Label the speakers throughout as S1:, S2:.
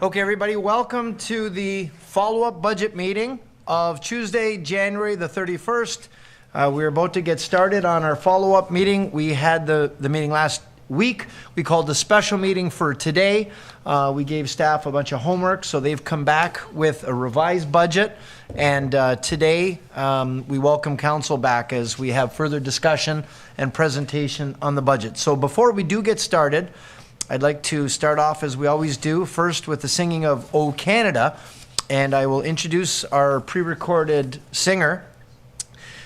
S1: Okay, everybody, welcome to the follow-up budget meeting of Tuesday, January the 31st. We're about to get started on our follow-up meeting. We had the meeting last week. We called the special meeting for today. We gave staff a bunch of homework, so they've come back with a revised budget. And today, we welcome council back as we have further discussion and presentation on the budget. So before we do get started, I'd like to start off as we always do, first with the singing of O Canada, and I will introduce our pre-recorded singer.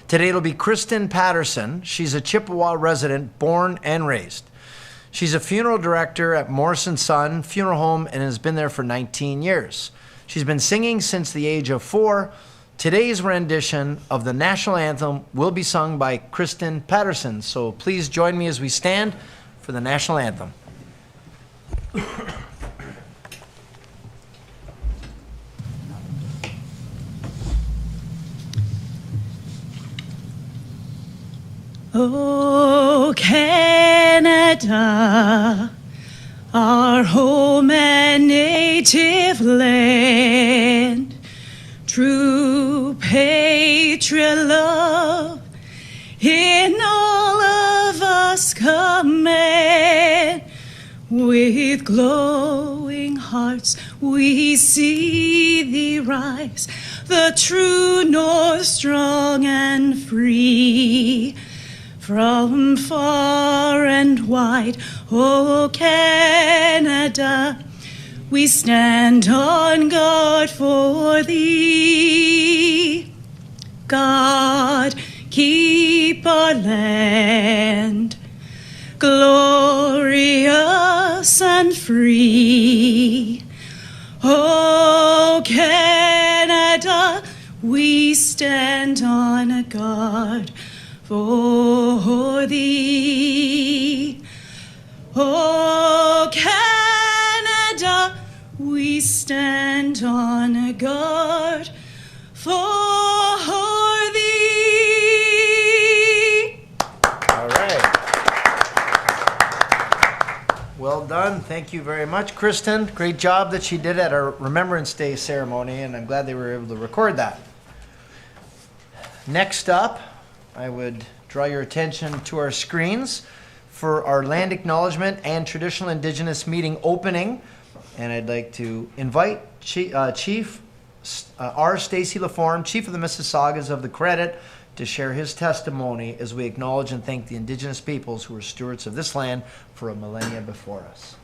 S1: Today it'll be Kristen Patterson. She's a Chippewa resident, born and raised. She's a funeral director at Morrison Son Funeral Home and has been there for 19 years. She's been singing since the age of 4. Today's rendition of the national anthem will be sung by Kristen Patterson. So please join me as we stand for the national anthem.
S2: Oh, Canada, our home and native land, true patriot love in all of us command. With glowing hearts we see thee rise, the true north strong and free. From far and wide, O Canada, we stand on guard for thee. God, keep our land glorious and free. O Canada, we stand on guard for thee. O Canada, we stand on guard for thee.
S1: All right. Well done. Thank you very much, Kristen. Great job that she did at our Remembrance Day ceremony, and I'm glad they were able to record that. Next up, I would draw your attention to our screens for our land acknowledgement and traditional indigenous meeting opening. And I'd like to invite Chief R. Stacey Laforme, Chief of the Mississaugas of the Credit, to share his testimony as we acknowledge and thank the indigenous peoples who were stewards of this land for a millennia before us.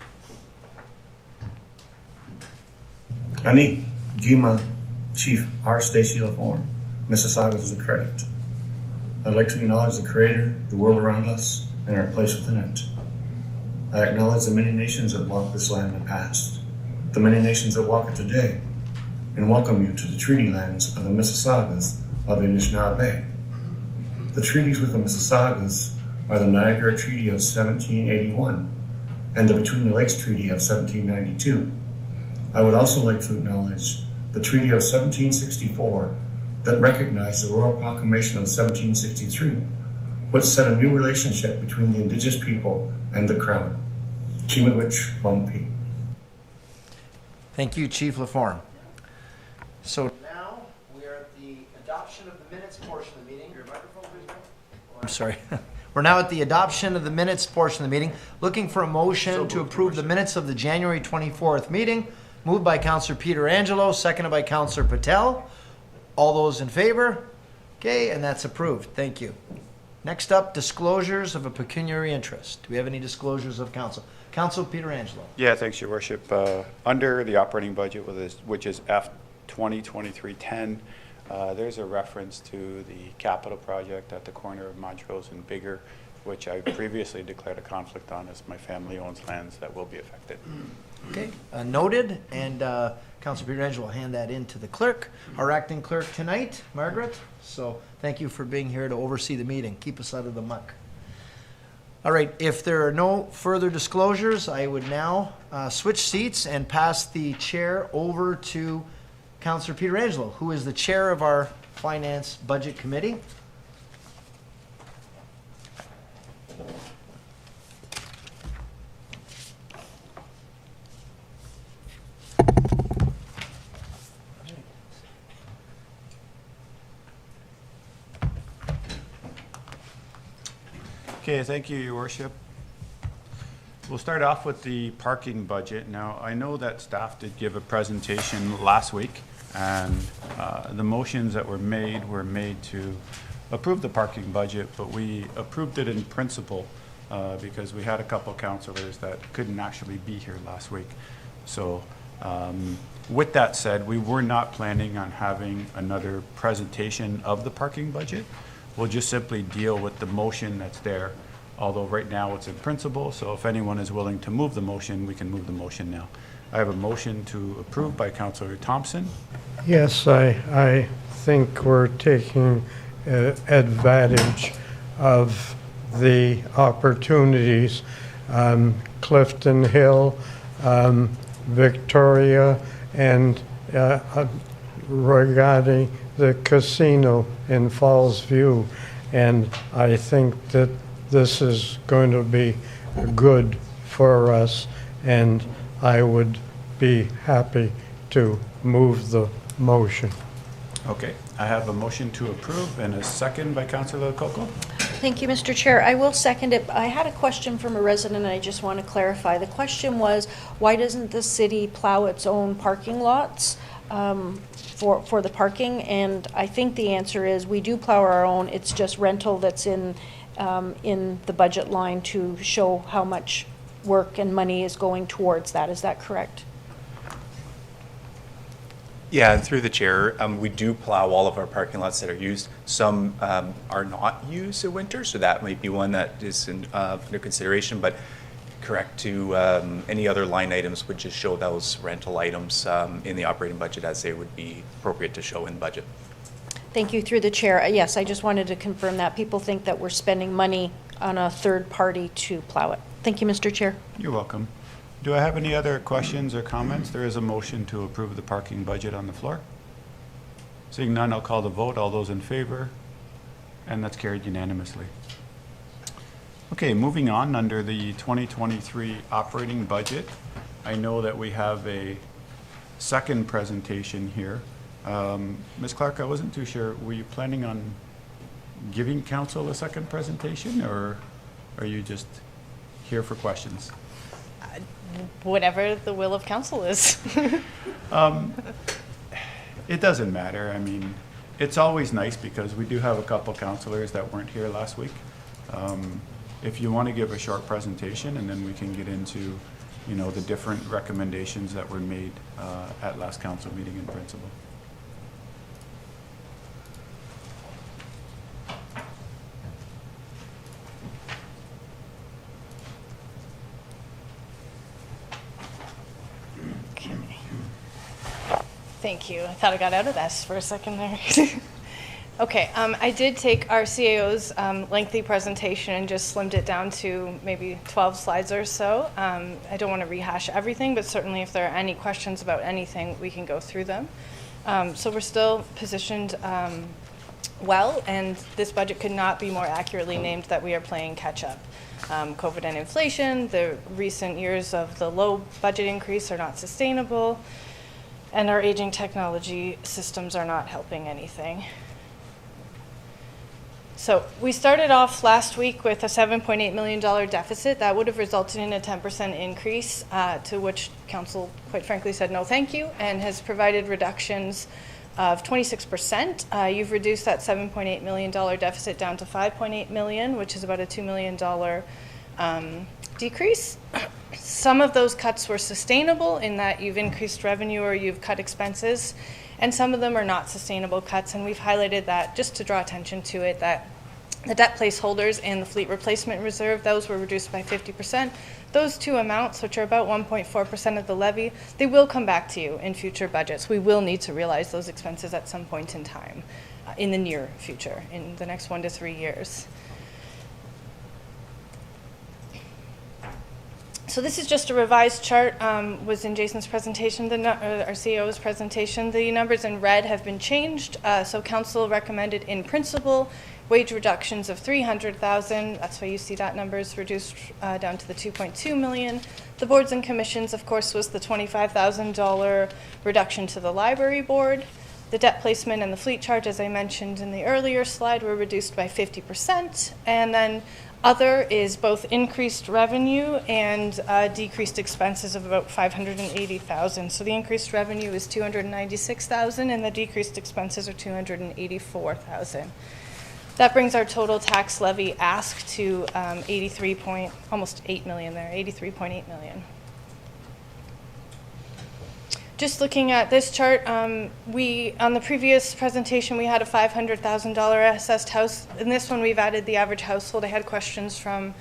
S3: Ani, Jima, Chief R. Stacey Laforme, Mississaugas of the Credit. I'd like to acknowledge the Creator, the world around us, and our place within it. I acknowledge the many nations that walked this land in the past, the many nations that walk it today, and welcome you to the treaty lands of the Mississaugas of Anishinaabe. The treaties with the Mississaugas are the Niagara Treaty of 1781 and the Between the Lakes Treaty of 1792. I would also like to acknowledge the Treaty of 1764 that recognized the Royal Proclamation of 1763, which set a new relationship between the Indigenous people and the Crown. Kimawich Bumpy.
S1: Thank you, Chief Laforme. So now we are at the adoption of the minutes portion of the meeting. Your microphone, please, Mike. I'm sorry. We're now at the adoption of the minutes portion of the meeting. Looking for a motion to approve the minutes of the January 24th meeting. Moved by Councillor Pietrangelo, seconded by Councillor Patel. All those in favor? Okay, and that's approved. Thank you. Next up, disclosures of a pecuniary interest. Do we have any disclosures of council? Councillor Pietrangelo.
S4: Yeah, thanks, Your Worship. Under the operating budget, which is F 2023-10, there's a reference to the capital project at the corner of Montrose and Biggar, which I previously declared a conflict on, as my family owns lands that will be affected.
S1: Okay, noted, and Councillor Pietrangelo will hand that in to the clerk, our acting clerk tonight, Margaret. So thank you for being here to oversee the meeting. Keep us out of the muck. All right, if there are no further disclosures, I would now switch seats and pass the chair over to Councillor Pietrangelo, who is the chair of our Finance Budget Committee.
S4: Okay, thank you, Your Worship. We'll start off with the parking budget. Now, I know that staff did give a presentation last week, and the motions that were made to approve the parking budget, but we approved it in principle because we had a couple councilors that couldn't actually be here last week. So with that said, we were not planning on having another presentation of the parking budget. We'll just simply deal with the motion that's there, although right now it's in principle, so if anyone is willing to move the motion, we can move the motion now. I have a motion to approve by Councillor Thompson.
S5: Yes, I think we're taking advantage of the opportunities. Clifton Hill, Victoria, and regarding the casino in Falls View. And I think that this is going to be good for us, and I would be happy to move the motion.
S4: Okay, I have a motion to approve and a second by Councillor Coco.
S6: Thank you, Mr. Chair. I will second it. I had a question from a resident, and I just want to clarify. The question was, why doesn't the city plow its own parking lots for the parking? And I think the answer is we do plow our own. It's just rental that's in the budget line to show how much work and money is going towards that. Is that correct?
S7: Yeah, and through the chair, we do plow all of our parking lots that are used. Some are not used in winter, so that might be one that is under consideration, but correct to any other line items would just show those rental items in the operating budget as they would be appropriate to show in budget.
S6: Thank you. Through the chair. Yes, I just wanted to confirm that. People think that we're spending money on a third party to plow it. Thank you, Mr. Chair.
S4: You're welcome. Do I have any other questions or comments? There is a motion to approve the parking budget on the floor. Seeing none, I'll call the vote. All those in favor? And that's carried unanimously. Okay, moving on, under the 2023 operating budget, I know that we have a second presentation here. Ms. Clark, I wasn't too sure. Were you planning on giving council a second presentation, or are you just here for questions?
S2: Whatever the will of council is.
S4: It doesn't matter. I mean, it's always nice because we do have a couple councilors that weren't here last week. If you want to give a short presentation, and then we can get into, you know, the different recommendations that were made at last council meeting in principle.
S2: Thank you. I thought I got out of this for a second there. Okay, I did take our CAO's lengthy presentation and just slimmed it down to maybe 12 slides or so. I don't want to rehash everything, but certainly if there are any questions about anything, we can go through them. So we're still positioned well, and this budget could not be more accurately named that we are playing catch up. COVID and inflation, the recent years of the low budget increase are not sustainable, and our aging technology systems are not helping anything. So we started off last week with a $7.8 million deficit. That would have resulted in a 10% increase, to which council quite frankly said no thank you, and has provided reductions of 26%. You've reduced that $7.8 million deficit down to $5.8 million, which is about a $2 million decrease. Some of those cuts were sustainable in that you've increased revenue or you've cut expenses, and some of them are not sustainable cuts, and we've highlighted that just to draw attention to it, that the debt placeholders and the fleet replacement reserve, those were reduced by 50%. Those two amounts, which are about 1.4% of the levy, they will come back to you in future budgets. We will need to realize those expenses at some point in time, in the near future, in the next 1 to 3 years. So this is just a revised chart, was in Jason's presentation, our CEO's presentation. The numbers in red have been changed. So council recommended in principle wage reductions of $300,000. That's why you see that number is reduced down to the $2.2 million. The boards and commissions, of course, was the $25,000 reduction to the library board. The debt placement and the fleet charge, as I mentioned in the earlier slide, were reduced by 50%. And then Other is both increased revenue and decreased expenses of about $580,000. So the increased revenue is $296,000 and the decreased expenses are $284,000. That brings our total tax levy ask to almost $8 million there, $83.8 million. Just looking at this chart, on the previous presentation, we had a $500,000 assessed house. In this one, we've added the average household. I had questions from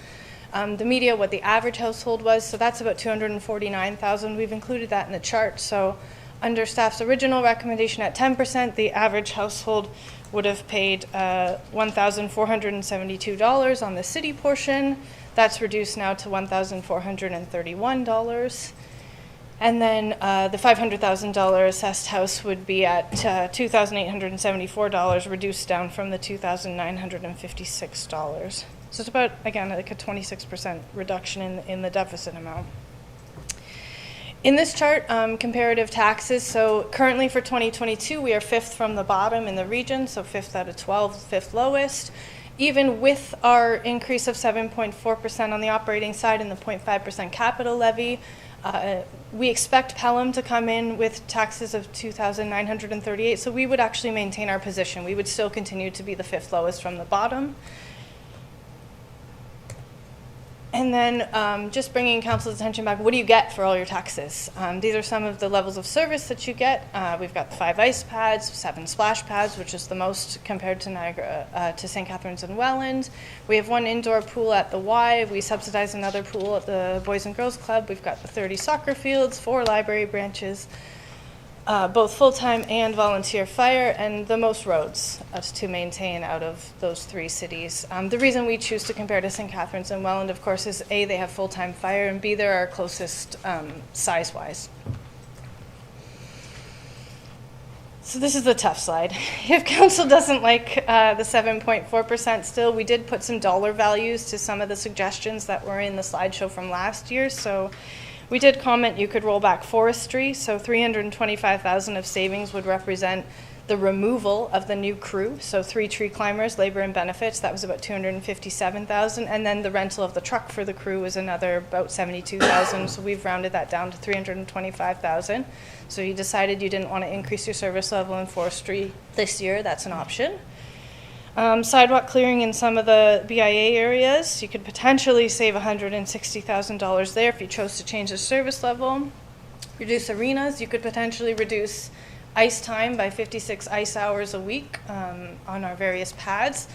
S2: the media what the average household was, so that's about $249,000. We've included that in the chart. So under staff's original recommendation at 10%, the average household would have paid $1,472 on the city portion. That's reduced now to $1,431. And then the $500,000 assessed house would be at $2,874, reduced down from the $2,956. So it's about, again, like a 26% reduction in the deficit amount. In this chart, comparative taxes. So currently for 2022, we are 5th from the bottom in the region, so 5th out of 12, 5th lowest. Even with our increase of 7.4% on the operating side and the 0.5% capital levy, we expect Pelham to come in with taxes of $2,938, so we would actually maintain our position. We would still continue to be the 5th lowest from the bottom. And then just bringing council's attention back, what do you get for all your taxes? These are some of the levels of service that you get. We've got 5 ice pads, 7 splash pads, which is the most compared to Niagara, to St. Catharines and Welland. We have 1 indoor pool at the Y. We subsidize another pool at the Boys and Girls Club. We've got the 30 soccer fields, 4 library branches, both full-time and volunteer fire, and the most roads to maintain out of those 3 cities. The reason we choose to compare to St. Catharines and Welland, of course, is A, they have full-time fire, and B, they're our closest size-wise. So this is the tough slide. If council doesn't like the 7.4% still, we did put some dollar values to some of the suggestions that were in the slideshow from last year. So we did comment you could roll back forestry, so $325,000 of savings would represent the removal of the new crew, so 3 tree climbers, labor and benefits, that was about $257,000, and then the rental of the truck for the crew was another about $72,000, so we've rounded that down to $325,000. So you decided you didn't want to increase your service level in forestry this year, that's an option. Sidewalk clearing in some of the BIA areas, you could potentially save $160,000 there if you chose to change the service level. Reduce arenas, you could potentially reduce ice time by 56 ice hours a week on our various pads.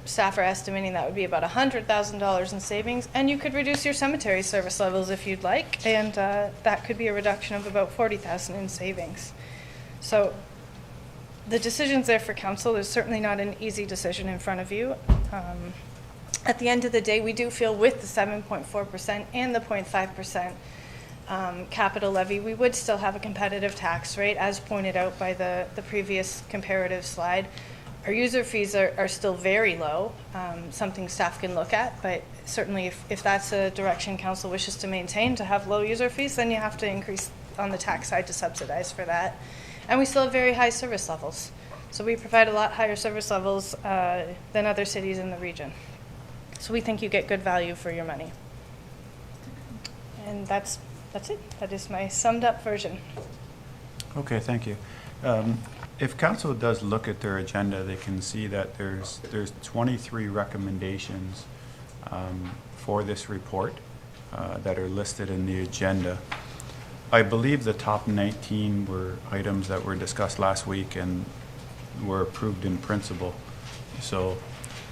S2: Staff are estimating that would be about $100,000 in savings, and you could reduce your cemetery service levels if you'd like, and that could be a reduction of about $40,000 in savings. So the decision's there for council. There's certainly not an easy decision in front of you. At the end of the day, we do feel with the 7.4% and the 0.5% capital levy, we would still have a competitive tax rate, as pointed out by the previous comparative slide. Our user fees are still very low, something staff can look at, but certainly if that's a direction council wishes to maintain, to have low user fees, then you have to increase on the tax side to subsidize for that. And we still have very high service levels. So we provide a lot higher service levels than other cities in the region. So we think you get good value for your money. And that's it. That is my summed up version.
S4: Okay, thank you. If council does look at their agenda, they can see that there's 23 recommendations for this report that are listed in the agenda. I believe the top 19 were items that were discussed last week and were approved in principle. So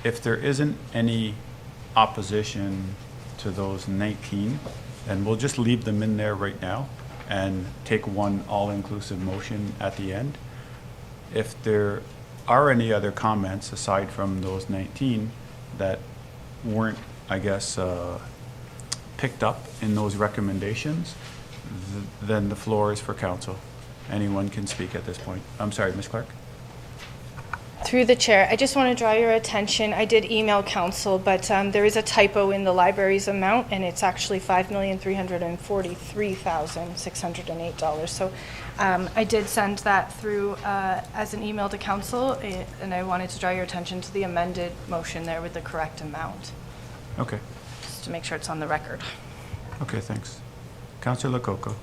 S4: if there isn't any opposition to those 19, then we'll just leave them in there right now and take one all-inclusive motion at the end. If there are any other comments aside from those 19 that weren't, I guess, picked up in those recommendations, then the floor is for council. Anyone can speak at this point. I'm sorry, Ms. Clark.
S2: Through the chair, I just want to draw your attention. I did email council, but there is a typo in the library's amount, and it's actually $5,343,608. So I did send that through as an email to council, and I wanted to draw your attention to the amended motion there with the correct amount.
S4: Okay,
S2: just to make sure it's on the record.
S4: okay, thanks. Councillor Lococo.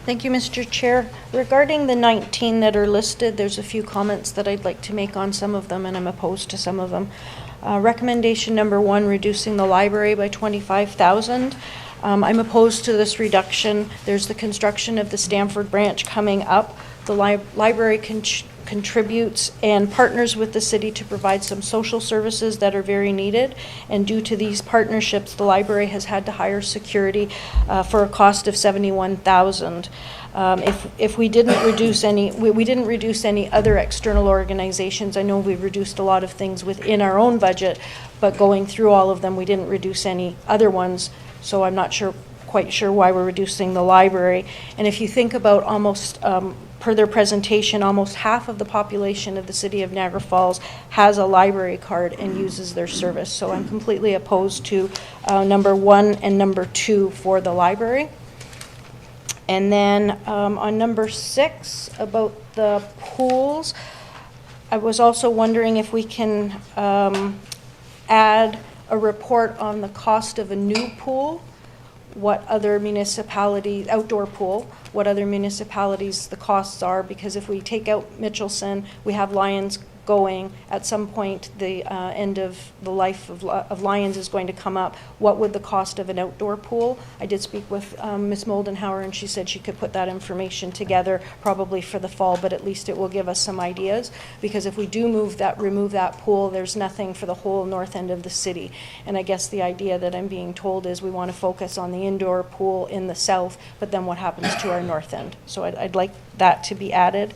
S6: Thank you, Mr. Chair. Regarding the 19 that are listed, there's a few comments that I'd like to make on some of them, and I'm opposed to some of them. Recommendation number 1, reducing the library by $25,000. I'm opposed to this reduction. There's the construction of the Stamford branch coming up. The library contributes and partners with the city to provide some social services that are very needed. And due to these partnerships, the library has had to hire security for a cost of $71,000. If we didn't reduce any, we didn't reduce any other external organizations. I know we reduced a lot of things within our own budget, but going through all of them, we didn't reduce any other ones. So I'm not quite sure why we're reducing the library. And if you think about almost, per their presentation, almost half of the population of the city of Niagara Falls has a library card and uses their service. So I'm completely opposed to number 1 and number 2 for the library. And then on number 6, about the pools, I was also wondering if we can add a report on the cost of a new pool, what other municipalities, outdoor pool, what other municipalities the costs are, because if we take out Mitchelson, we have Lions going. At some point, the end of the life of Lions is going to come up. What would the cost of an outdoor pool? I did speak with Ms. Moldenhauer, and she said she could put that information together probably for the fall, but at least it will give us some ideas, because if we do remove that pool, there's nothing for the whole north end of the city. And I guess the idea that I'm being told is we want to focus on the indoor pool in the south, but then what happens to our north end? So I'd like that to be added.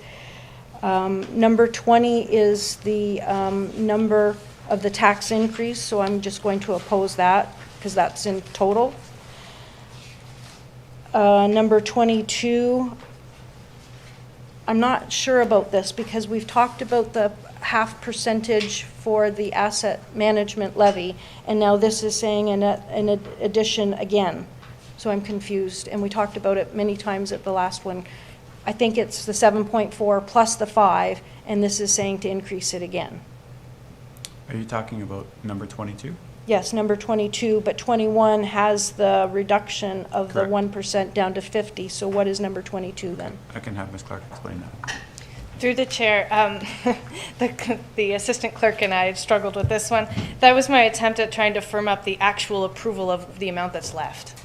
S6: Number 20 is the number of the tax increase, so I'm just going to oppose that because that's in total. Number 22, I'm not sure about this because we've talked about the half percentage for the asset management levy, and now this is saying an addition again. So I'm confused, and we talked about it many times at the last one. I think it's the 7.4 plus the 5, and this is saying to increase it again.
S4: Are you talking about number 22?
S6: Yes, number 22, but 21 has the reduction of
S4: Correct.
S6: the 1% down to 50. So what is number 22 then?
S4: I can have Ms. Clark explain that.
S2: Through the chair, the assistant clerk and I had struggled with this one. That was my attempt at trying to firm up the actual approval of the amount that's left.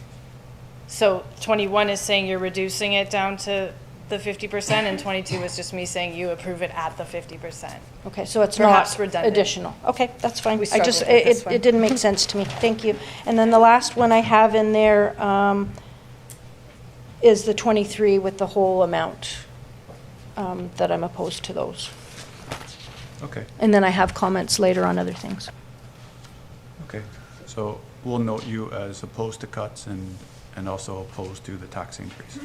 S2: So 21 is saying you're reducing it down to the 50%, and 22 is just me saying you approve it at the 50%.
S6: Okay, so it's
S2: Perhaps
S6: not
S2: redundant.
S6: additional. Okay, that's fine.
S2: We
S6: I just,
S2: struggled with this one.
S6: it didn't make sense to me. Thank you. And then the last one I have in there is the 23 with the whole amount that I'm opposed to those.
S4: Okay,
S6: And then I have comments later on other things.
S4: okay. So we'll note you as opposed to cuts and also opposed to the tax increase.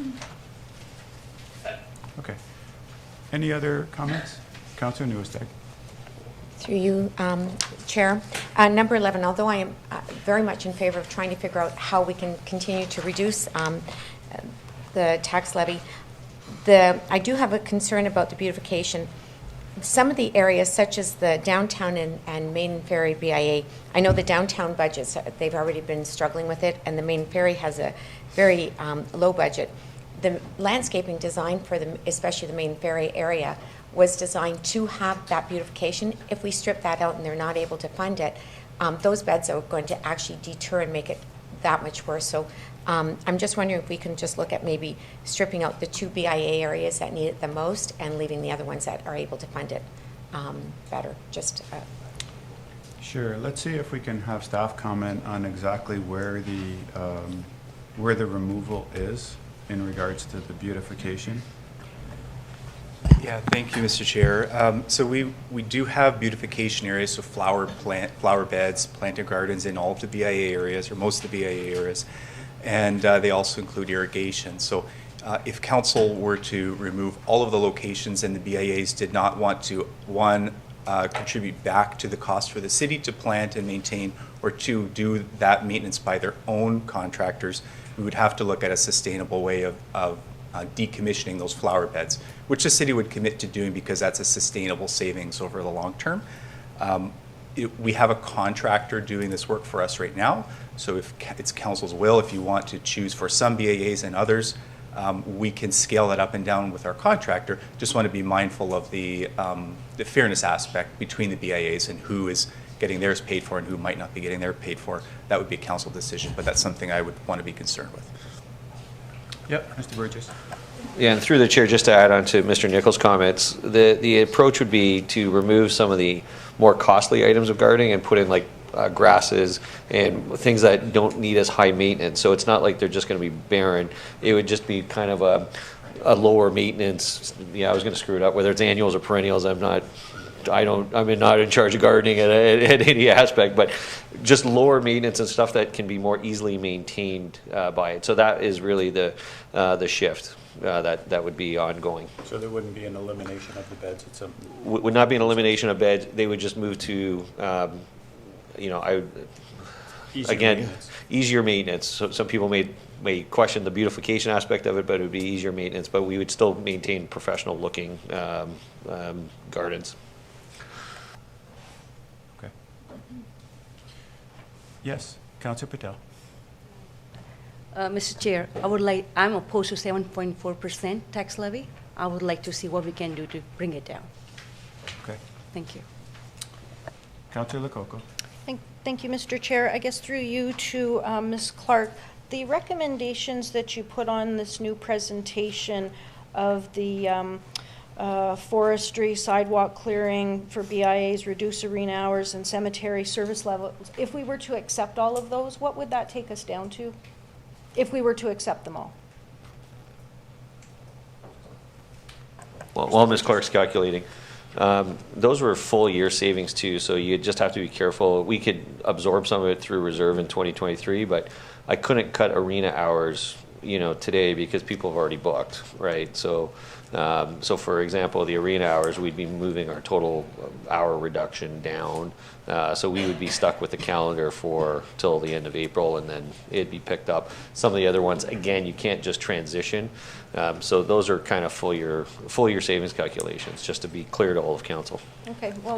S4: Okay. Any other comments? Councillor Newestag.
S8: Through you, Chair. Number 11, although I am very much in favor of trying to figure out how we can continue to reduce the tax levy, I do have a concern about the beautification. Some of the areas, such as the downtown and Main Ferry BIA, I know the downtown budgets, they've already been struggling with it, and the Main Ferry has a very low budget. The landscaping design for especially the Main Ferry area was designed to have that beautification. If we strip that out and they're not able to fund it, those beds are going to actually deter and make it that much worse. So I'm just wondering if we can just look at maybe stripping out the 2 BIA areas that need it the most and leaving the other ones that are able to fund it better.
S4: Sure. Let's see if we can have staff comment on exactly where the removal is in regards to the beautification.
S7: Yeah, thank you, Mr. Chair. So we do have beautification areas, so flower beds, planted gardens in all of the BIA areas, or most of the BIA areas, and they also include irrigation. So if council were to remove all of the locations and the BIAs did not want to, one, contribute back to the cost for the city to plant and maintain, or two, do that maintenance by their own contractors, we would have to look at a sustainable way of decommissioning those flower beds, which the city would commit to doing because that's a sustainable savings over the long term. we have a contractor doing this work for us right now. So if it's council's will, if you want to choose for some BAAs and others, we can scale that up and down with our contractor. Just want to be mindful of the fairness aspect between the BAAs and who is getting theirs paid for and who might not be getting theirs paid for. That would be a council decision, but that's something I would want to be concerned with.
S4: Yep, Mr. Burgess.
S9: Yeah, and through the chair, just to add on to Mr. Nichols' comments, the approach would be to remove some of the more costly items of gardening and put in like grasses and things that don't need as high maintenance. So it's not like they're just going to be barren. It would just be kind of a lower maintenance. Yeah, I was going to screw it up. Whether it's annuals or perennials, I'm not in charge of gardening at any aspect, but just lower maintenance and stuff that can be more easily maintained by it. So that is really the shift that would be ongoing.
S4: So there wouldn't be an elimination of the beds at some...
S9: Would not be an elimination of beds. They would just move to, easier maintenance. So some people may question the beautification aspect of it, but it would be easier maintenance. But we would still maintain professional looking gardens.
S4: Okay. Yes, Councillor Patel.
S10: Mr. Chair, I'm opposed to 7.4% tax levy. I would like to see what we can do to bring it down.
S4: Okay.
S10: Thank you.
S4: Councillor Lococo.
S6: Thank you, Mr. Chair. I guess through you to Ms. Clark, the recommendations that you put on this new presentation of the forestry, sidewalk clearing for BIAs, reduce arena hours, and cemetery service levels, if we were to accept all of those, what would that take us down to? If we were to accept them all?
S9: Well, while Ms. Clark's calculating, those were full year savings too, so you just have to be careful. We could absorb some of it through reserve in 2023, but I couldn't cut arena hours, today because people have already booked, right? So for example, the arena hours, we'd be moving our total hour reduction down. So we would be stuck with the calendar till the end of April, and then it'd be picked up. Some of the other ones, again, you can't just transition. So those are kind of full year savings calculations, just to be clear to all of council.
S6: Okay, well,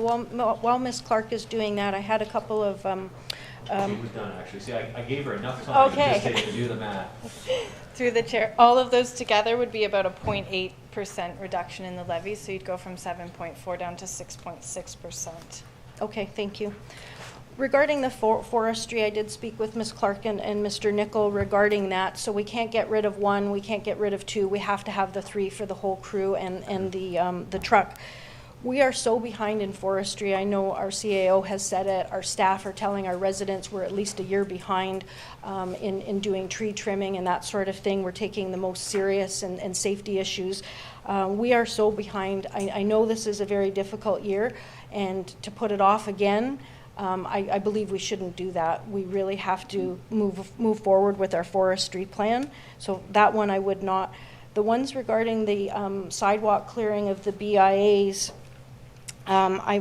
S6: while Ms. Clark is doing that, I had a couple of...
S9: She was done, actually. See, I gave her enough time to do the math.
S2: Through the chair, all of those together would be about a 0.8% reduction in the levy, so you'd go from 7.4 down to 6.6%.
S6: Okay, thank you. Regarding the forestry, I did speak with Ms. Clark and Mr. Nickel regarding that. So we can't get rid of one, we can't get rid of two. We have to have the three for the whole crew and the truck. We are so behind in forestry. I know our CAO has said it. Our staff are telling our residents we're at least a year behind in doing tree trimming and that sort of thing. We're taking the most serious and safety issues. We are so behind. I know this is a very difficult year, and to put it off again, I believe we shouldn't do that. We really have to move forward with our forestry plan. So that one I would not. The ones regarding the sidewalk clearing of the BIAs, I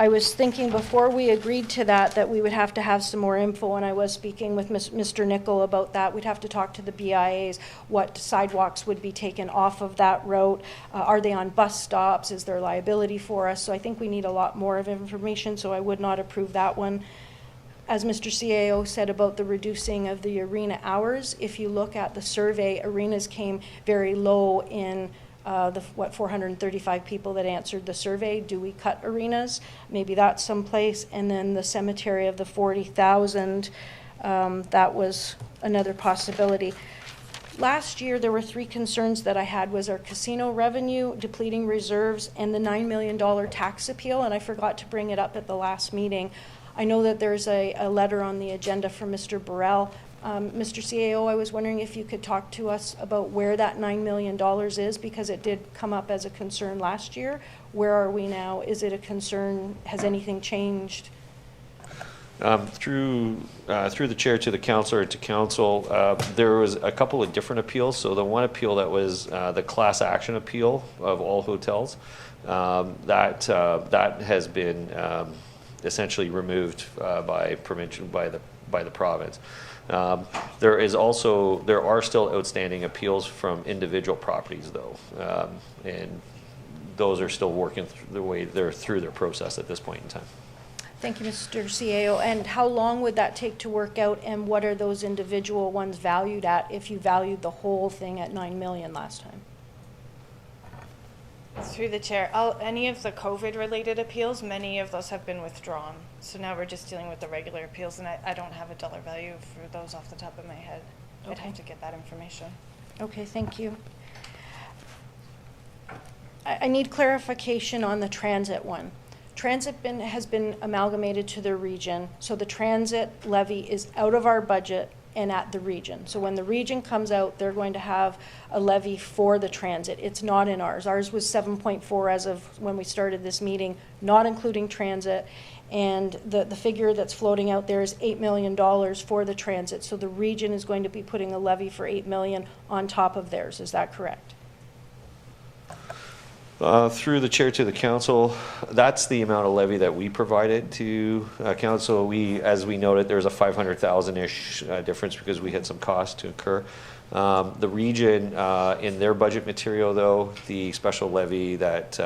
S6: was thinking before we agreed to that we would have to have some more info, and I was speaking with Mr. Nickel about that. We'd have to talk to the BIAs, what sidewalks would be taken off of that route. Are they on bus stops? Is there liability for us? So I think we need a lot more of information, so I would not approve that one. As Mr. CAO said about the reducing of the arena hours, if you look at the survey, arenas came very low in 435 people that answered the survey. Do we cut arenas? Maybe that's someplace. And then the cemetery of the 40,000, that was another possibility. Last year, there were three concerns that I had: was our casino revenue, depleting reserves, and the $9 million tax appeal. And I forgot to bring it up at the last meeting. I know that there's a letter on the agenda from Mr. Burrell. Mr. CAO, I was wondering if you could talk to us about where that $9 million is, because it did come up as a concern last year. Where are we now? Is it a concern? Has anything changed?
S9: Through the chair to the councillor and to council, there was a couple of different appeals. So the one appeal that was the class action appeal of all hotels, that has been essentially removed by the province. There are still outstanding appeals from individual properties, though, and those are still working through their process at this point in time.
S6: Thank you, Mr. CAO. And how long would that take to work out, and what are those individual ones valued at if you valued the whole thing at 9 million last time?
S2: Through the chair, any of the COVID-related appeals, many of those have been withdrawn. So now we're just dealing with the regular appeals, and I don't have a dollar value for those off the top of my head. I'd
S6: Okay.
S2: have to get that information.
S6: Okay, thank you. I need clarification on the transit one. Transit has been amalgamated to the region, so the transit levy is out of our budget and at the region. So when the region comes out, they're going to have a levy for the transit. It's not in ours. Ours was 7.4 as of when we started this meeting, not including transit. And the figure that's floating out there is $8 million for the transit. So the region is going to be putting a levy for $8 million on top of theirs. Is that correct?
S9: Through the chair to the council, that's the amount of levy that we provided to council. As we noted, there's a 500,000-ish difference because we had some costs to incur. The region, in their budget material though, the special levy that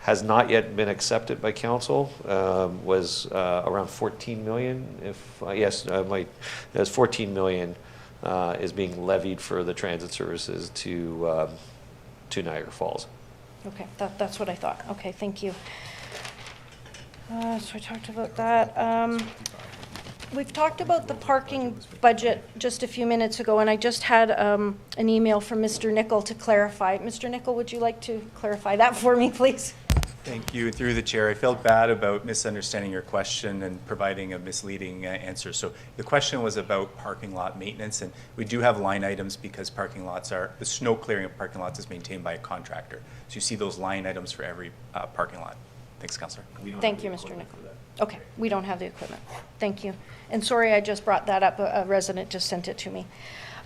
S9: has not yet been accepted by council was around 14 million. There's 14 million is being levied for the transit services to Niagara Falls.
S6: Okay, that's what I thought. Okay, thank you. So I talked about that. We've talked about the parking budget just a few minutes ago, and I just had an email from Mr. Nickel to clarify. Mr. Nickel, would you like to clarify that for me, please?
S7: Thank you. Through the chair, I felt bad about misunderstanding your question and providing a misleading answer. So the question was about parking lot maintenance, and we do have line items because the snow clearing of parking lots is maintained by a contractor. So you see those line items for every parking lot. Thanks, Councillor.
S6: Thank you, Mr. Nickel. Okay, we don't have the equipment. Thank you. And sorry, I just brought that up. A resident just sent it to me.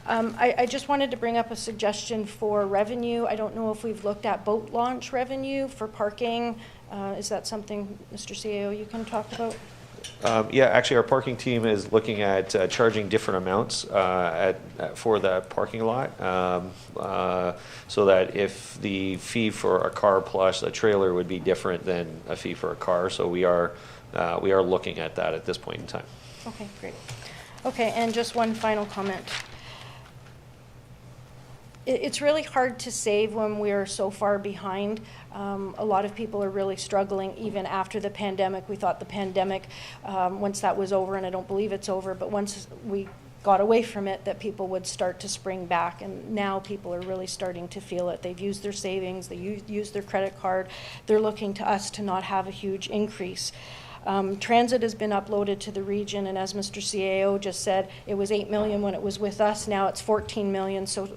S6: I just wanted to bring up a suggestion for revenue. I don't know if we've looked at boat launch revenue for parking. Is that something, Mr. CAO, you can talk about?
S9: Yeah, actually, our parking team is looking at charging different amounts for the parking lot, so that if the fee for a car plus a trailer would be different than a fee for a car. So we are looking at that at this point in time.
S6: Okay, great. Okay, and just one final comment. It's really hard to save when we're so far behind. A lot of people are really struggling even after the pandemic. We thought the pandemic, once that was over, and I don't believe it's over, but once we got away from it, that people would start to spring back. And now people are really starting to feel it. They've used their savings, they used their credit card. They're looking to us to not have a huge increase. Transit has been uploaded to the region, and as Mr. CAO just said, it was 8 million when it was with us. Now it's 14 million, so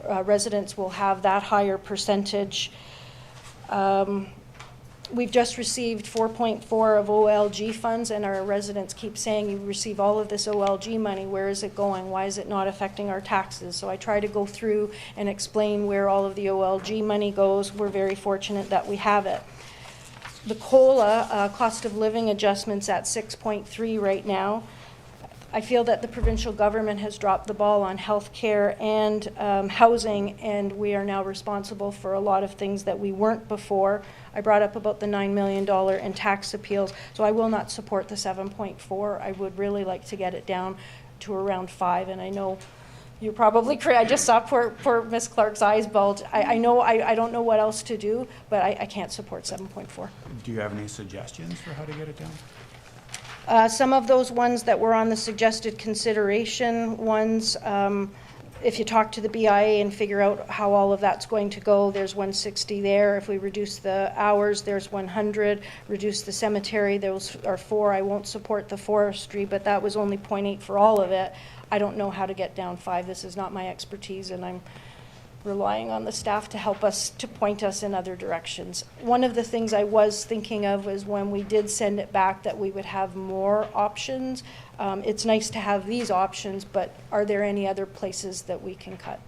S6: residents will have that higher percentage. We've just received 4.4 of OLG funds, and our residents keep saying, you receive all of this OLG money, where is it going? Why is it not affecting our taxes? So I try to go through and explain where all of the OLG money goes. We're very fortunate that we have it. The COLA, cost of living adjustments at 6.3 right now. I feel that the provincial government has dropped the ball on healthcare and housing, and we are now responsible for a lot of things that we weren't before. I brought up about the $9 million in tax appeals, so I will not support the 7.4. I would really like to get it down to around 5, and I know you probably, I just saw poor Ms. Clark's eyes bulge. I know, I don't know what else to do, but I can't support 7.4.
S11: Do you have any suggestions for how to get it down?
S6: Some of those ones that were on the suggested consideration ones, if you talk to the BIA and figure out how all of that's going to go, there's 160 there. If we reduce the hours, there's 100. Reduce the cemetery, those are 4. I won't support the forestry, but that was only 0.8 for all of it. I don't know how to get down 5. This is not my expertise, and I'm relying on the staff to help us, to point us in other directions. One of the things I was thinking of was when we did send it back that we would have more options. It's nice to have these options, but are there any other places that we can cut?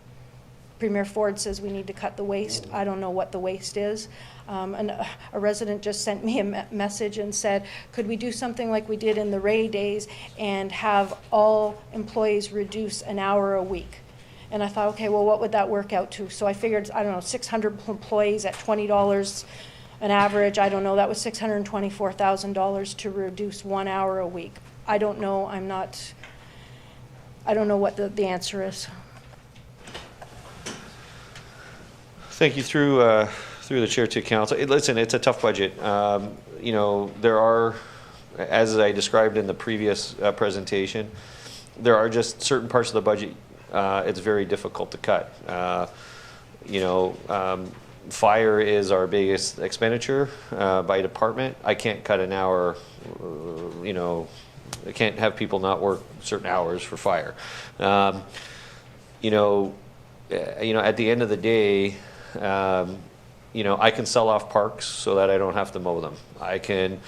S6: Premier Ford says we need to cut the waste. I don't know what the waste is. And a resident just sent me a message and said, could we do something like we did in the Ray days and have all employees reduce an hour a week? And I thought, okay, well, what would that work out to? So I figured, I don't know, 600 employees at $20 an average, I don't know, that was $624,000 to reduce 1 hour a week. I don't know, I don't know what the answer is.
S9: Thank you through the chair to council. Listen, it's a tough budget. You know, there are, as I described in the previous presentation, there are just certain parts of the budget it's very difficult to cut. You know, fire is our biggest expenditure by department. I can't cut an hour, you know, I can't have people not work certain hours for fire. You know, at the end of the day, you know, I can sell off parks so that I don't have to mow them. I can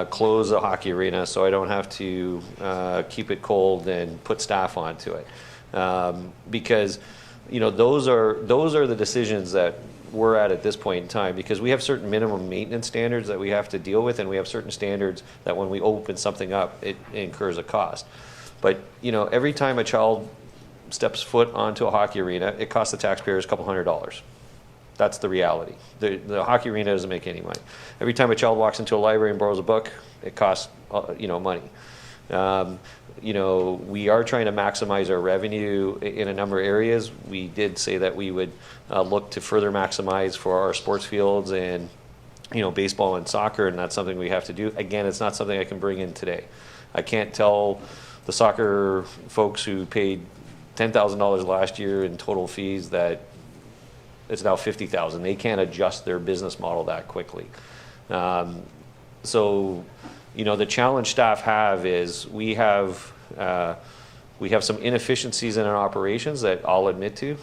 S9: close a hockey arena so I don't have to keep it cold and put staff onto it. Because, you know, those are the decisions that we're at this point in time, because we have certain minimum maintenance standards that we have to deal with, and we have certain standards that when we open something up, it incurs a cost. But, you know, every time a child steps foot onto a hockey arena, it costs the taxpayers a couple $100s. That's the reality. The hockey arena doesn't make any money. Every time a child walks into a library and borrows a book, it costs, you know, money. You know, we are trying to maximize our revenue in a number of areas. We did say that we would look to further maximize for our sports fields and, you know, baseball and soccer, and that's something we have to do. Again, it's not something I can bring in today. I can't tell the soccer folks who paid $10,000 last year in total fees that it's now $50,000. They can't adjust their business model that quickly. So, you know, the challenge staff have is we have some inefficiencies in our operations that I'll admit to,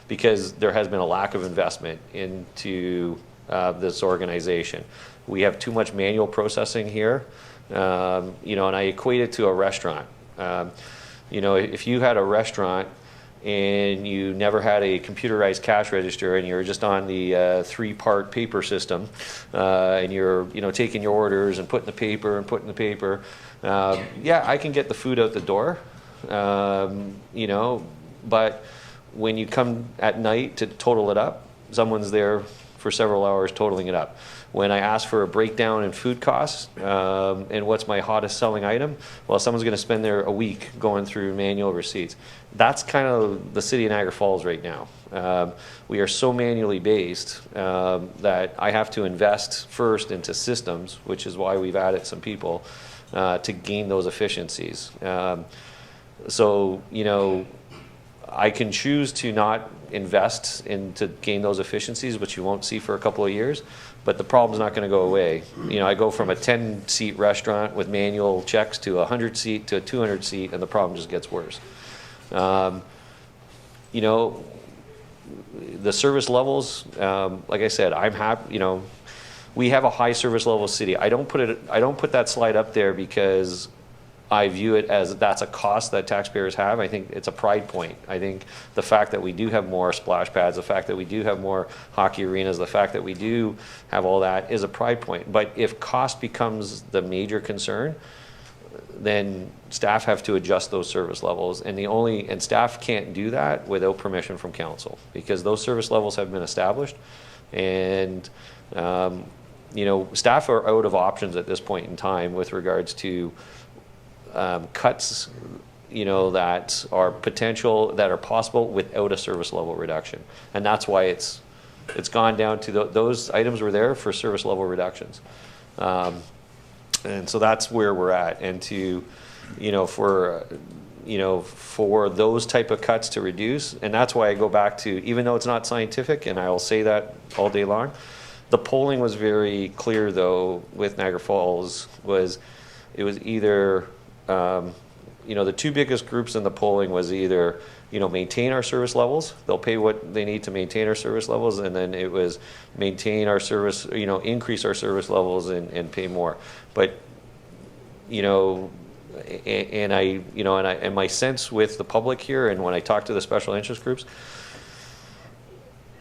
S9: because there has been a lack of investment into this organization. We have too much manual processing here, you know, and I equate it to a restaurant. You know, if you had a restaurant and you never had a computerized cash register and you're just on the 3-part paper system, and you're, you know, taking your orders and putting the paper, yeah, I can get the food out the door, you know, but when you come at night to total it up, someone's there for several hours totaling it up. When I ask for a breakdown in food costs, and what's my hottest selling item, well, someone's going to spend there a week going through manual receipts. That's kind of the city of Niagara Falls right now. We are so manually based that I have to invest first into systems, which is why we've added some people to gain those efficiencies. So, you know, I can choose to not invest in to gain those efficiencies, which you won't see for a couple of years, but the problem's not going to go away. You know, I go from a 10-seat restaurant with manual checks to a 100-seat to a 200-seat, and the problem just gets worse. You know, the service levels, like I said, I'm happy, you know, we have a high service level city. I don't put that slide up there because I view it as that's a cost that taxpayers have. I think it's a pride point. I think the fact that we do have more splash pads, the fact that we do have more hockey arenas, the fact that we do have all that is a pride point. But if cost becomes the major concern, then staff have to adjust those service levels, and staff can't do that without permission from council, because those service levels have been established, and you know, staff are out of options at this point in time with regards to cuts, you know, that are potential, that are possible without a service level reduction, and that's why it's gone down to those items were there for service level reductions, and so that's where we're at. And to, you know, for those type of cuts to reduce, and that's why I go back to, even though it's not scientific, and I will say that all day long, the polling was very clear though with Niagara Falls. It was either you know, the two biggest groups in the polling was either, you know, maintain our service levels, they'll pay what they need to maintain our service levels, and then it was maintain our service, you know, increase our service levels and pay more. But, you know, and my sense with the public here, and when I talk to the special interest groups,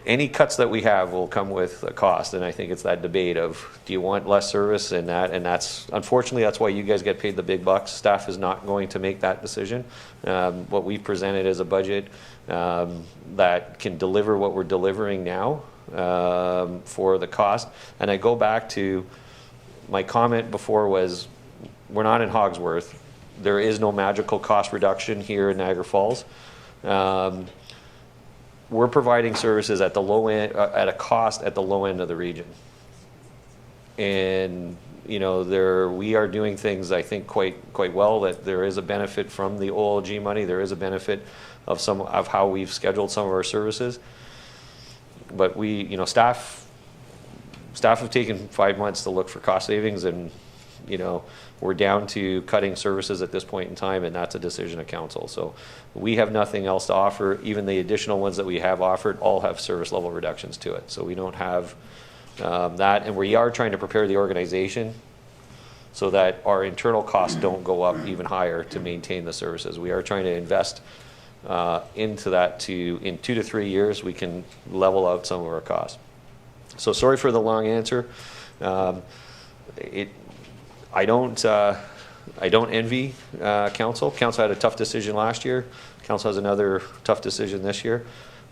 S9: any cuts that we have will come with a cost, and I think it's that debate of, do you want less service and that's, unfortunately, that's why you guys get paid the big bucks. Staff is not going to make that decision. What we've presented is a budget that can deliver what we're delivering now for the cost. And I go back to my comment before was, we're not in Hogsworth. There is no magical cost reduction here in Niagara Falls. We're providing services at the low end, at a cost at the low end of the region. And, you know, we are doing things, I think, quite well, that there is a benefit from the OLG money. There is a benefit of how we've scheduled some of our services. But staff have taken 5 months to look for cost savings, and, you know, we're down to cutting services at this point in time, and that's a decision of council. So we have nothing else to offer. Even the additional ones that we have offered all have service level reductions to it. So we don't have that, and we are trying to prepare the organization so that our internal costs don't go up even higher to maintain the services. We are trying to invest into that in 2 to 3 years, we can level out some of our costs. So sorry for the long answer. I don't envy council. Council had a tough decision last year. Council has another tough decision this year.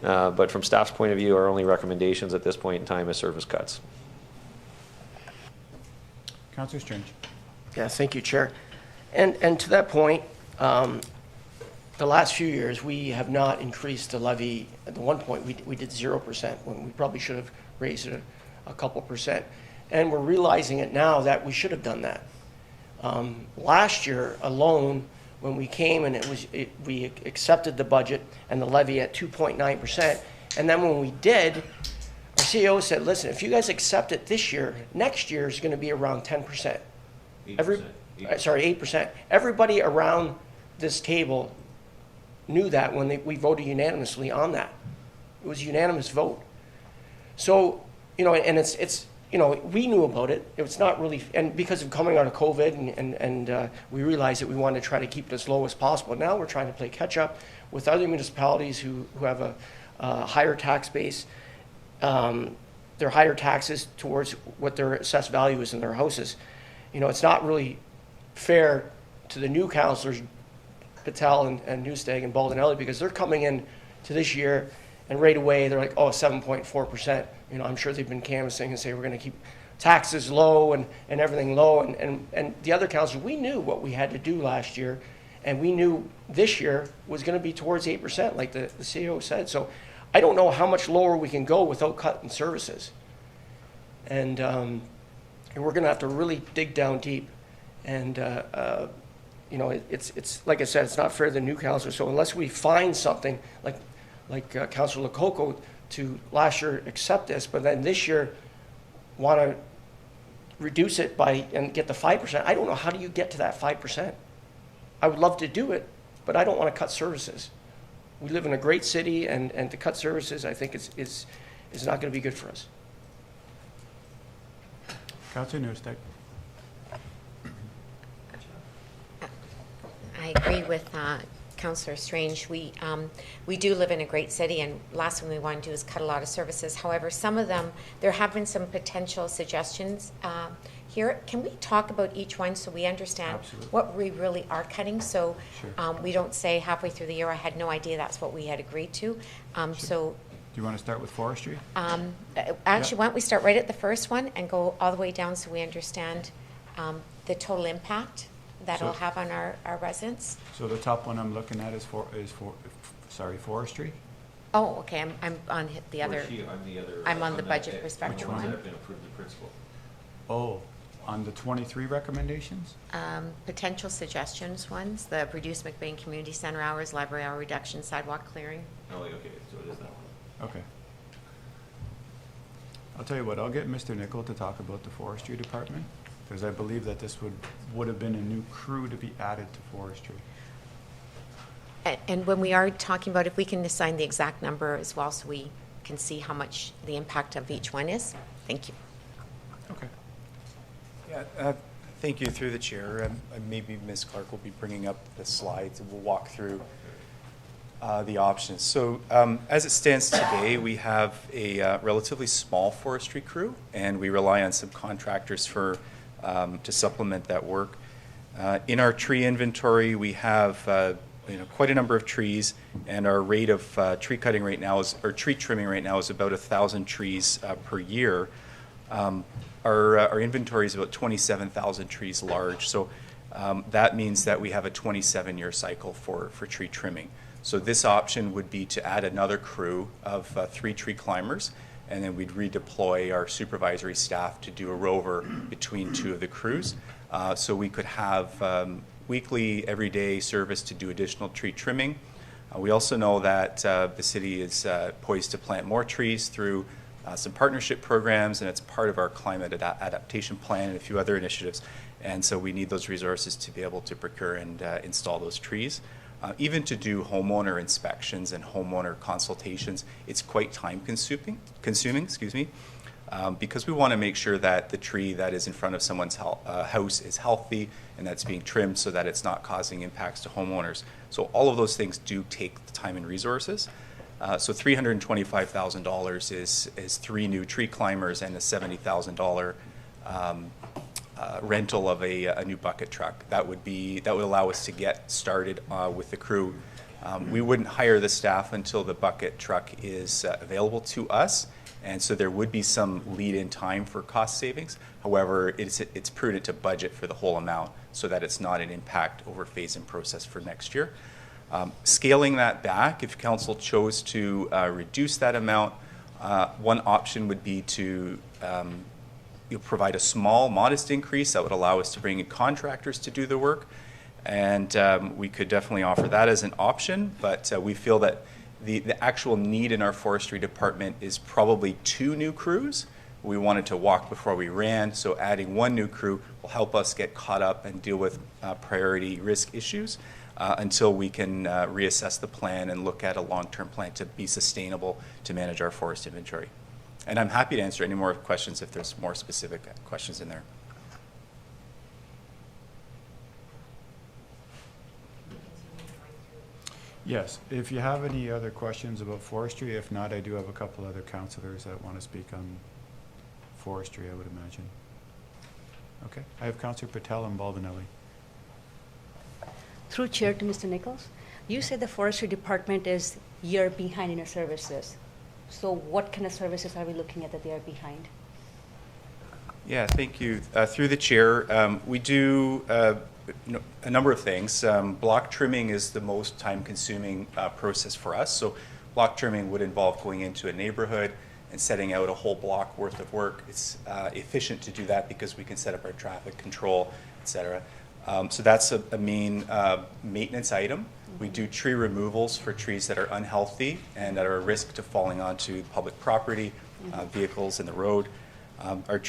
S9: But from staff's point of view, our only recommendations at this point in time is service cuts.
S11: Councillor Strange.
S12: Yeah, thank you, Chair. And to that point, the last few years, we have not increased the levy. At the one point, we did 0% when we probably should have raised it a couple percent. And we're realizing it now that we should have done that. Last year alone, when we came and we accepted the budget and the levy at 2.9%, and then when we did, our CEO said, listen, if you guys accept it this year, next year is going to be around 10%. 8%. Everybody around this table knew that when we voted unanimously on that. It was a unanimous vote. So, you know, and it's you know, we knew about it. It was not really, and because of coming out of COVID, and we realized that we wanted to try to keep it as low as possible. Now we're trying to play catch up with other municipalities who have a higher tax base. Their higher taxes towards what their assessed value is in their houses. You know, it's not really fair to the new councillors, Patel and Newstag and Baldinelli, because they're coming in to this year and right away they're like, oh, 7.4%. You know, I'm sure they've been canvassing and say we're going to keep taxes low and everything low. And the other councillors, we knew what we had to do last year, and we knew this year was going to be towards 8%, like the CEO said. So I don't know how much lower we can go without cutting services. And we're going to have to really dig down deep. And, you know, it's like I said, it's not fair to the new councillors. So unless we find something like Councillor Lococo to last year accept this, but then this year want to reduce it and get the 5%. I don't know, how do you get to that 5%? I would love to do it, but I don't want to cut services. We live in a great city, and to cut services, I think is not going to be good for us.
S11: Councillor Newstag.
S8: I agree with Councillor Strange. We do live in a great city, and last thing we want to do is cut a lot of services. However, some of them, there have been some potential suggestions here. Can we talk about each one so we understand what we really are cutting? So we don't say halfway through the year, I had no idea that's what we had agreed to. So
S11: do you want to start with forestry?
S8: Actually, why don't we start right at the first one and go all the way down so we understand the total impact that it'll have on our residents.
S11: So the top one I'm looking at is forestry.
S8: Oh, okay. I'm on the other. I'm on the budget
S11: Which
S8: perspective
S11: one?
S8: one.
S11: Oh, on the 23 recommendations?
S8: Potential suggestions ones, the reduce McBain Community Center hours, library hour reduction, sidewalk clearing.
S9: Oh, okay, so it is that one.
S11: Okay. I'll tell you what, I'll get Mr. Nicol to talk about the forestry department, because I believe that this would have been a new crew to be added to forestry.
S8: And when we are talking about, if we can assign the exact number as well so we can see how much the impact of each one is. Thank you.
S11: Okay.
S7: Yeah, thank you through the chair. Maybe Ms. Clark will be bringing up the slides and we'll walk through. The options. So as it stands today, we have a relatively small forestry crew, and we rely on some contractors for to supplement that work. In our tree inventory, we have quite a number of trees, and our rate of tree cutting right now is, or tree trimming right now is about 1,000 trees per year. Our inventory is about 27,000 trees large, so that means that we have a 27-year cycle for tree trimming. So this option would be to add another crew of 3 tree climbers, and then we'd redeploy our supervisory staff to do a rover between 2 of the crews. So we could have weekly, everyday service to do additional tree trimming. We also know that the city is poised to plant more trees through some partnership programs, and it's part of our climate adaptation plan and a few other initiatives. And so we need those resources to be able to procure and install those trees. Even to do homeowner inspections and homeowner consultations, it's quite time consuming, because we want to make sure that the tree that is in front of someone's house is healthy and that's being trimmed so that it's not causing impacts to homeowners. So all of those things do take time and resources. So $325,000 is 3 new tree climbers and a $70,000 rental of a new bucket truck. That would allow us to get started with the crew. We wouldn't hire the staff until the bucket truck is available to us, and so there would be some lead-in time for cost savings. However, it's prudent to budget for the whole amount so that it's not an impact over phase and process for next year. Scaling that back, if council chose to reduce that amount, one option would be to provide a small, modest increase that would allow us to bring in contractors to do the work. And we could definitely offer that as an option, but we feel that the actual need in our forestry department is probably 2 new crews. We wanted to walk before we ran, so adding 1 new crew will help us get caught up and deal with priority risk issues until we can reassess the plan and look at a long-term plan to be sustainable to manage our forest inventory. And I'm happy to answer any more questions if there's more specific questions in there.
S11: Yes, if you have any other questions about forestry, if not, I do have a couple other councillors that want to speak on forestry, I would imagine. Okay, I have Councillor Patel and Baldinelli.
S10: Through Chair to Mr. Nichols, you said the forestry department is year behind in our services. So what kind of services are we looking at that they are behind?
S7: Yeah, thank you. Through the chair, we do a number of things. Block trimming is the most time-consuming process for us. So block trimming would involve going into a neighborhood and setting out a whole block worth of work. It's efficient to do that because we can set up our traffic control, et cetera. So that's a main maintenance item. We do tree removals for trees that are unhealthy and that are a risk to falling onto public property, vehicles in the road. Our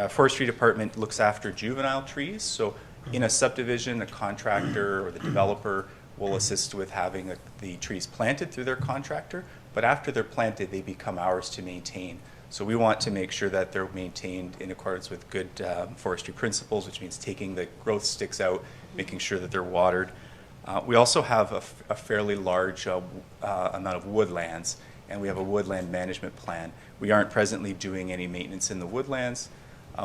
S7: forestry department looks after juvenile trees. So in a subdivision, the contractor or the developer will assist with having the trees planted through their contractor. But after they're planted, they become ours to maintain. So we want to make sure that they're maintained in accordance with good forestry principles, which means taking the growth sticks out, making sure that they're watered. We also have a fairly large amount of woodlands, and we have a woodland management plan. We aren't presently doing any maintenance in the woodlands.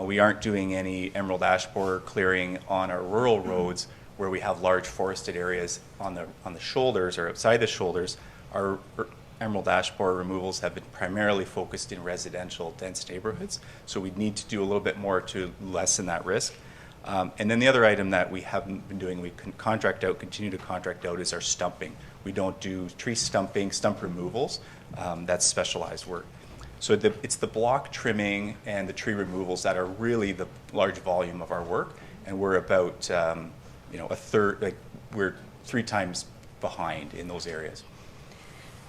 S7: We aren't doing any emerald ash borer clearing on our rural roads where we have large forested areas on the shoulders or outside the shoulders. Our emerald ash borer removals have been primarily focused in residential dense neighborhoods, so we need to do a little bit more to lessen that risk. And then the other item that we haven't been doing, we can continue to contract out, is our stumping. We don't do tree stumping, stump removals. That's specialized work. So it's the block trimming and the tree removals that are really the large volume of our work, and we're about a third, we're 3 times behind in those areas.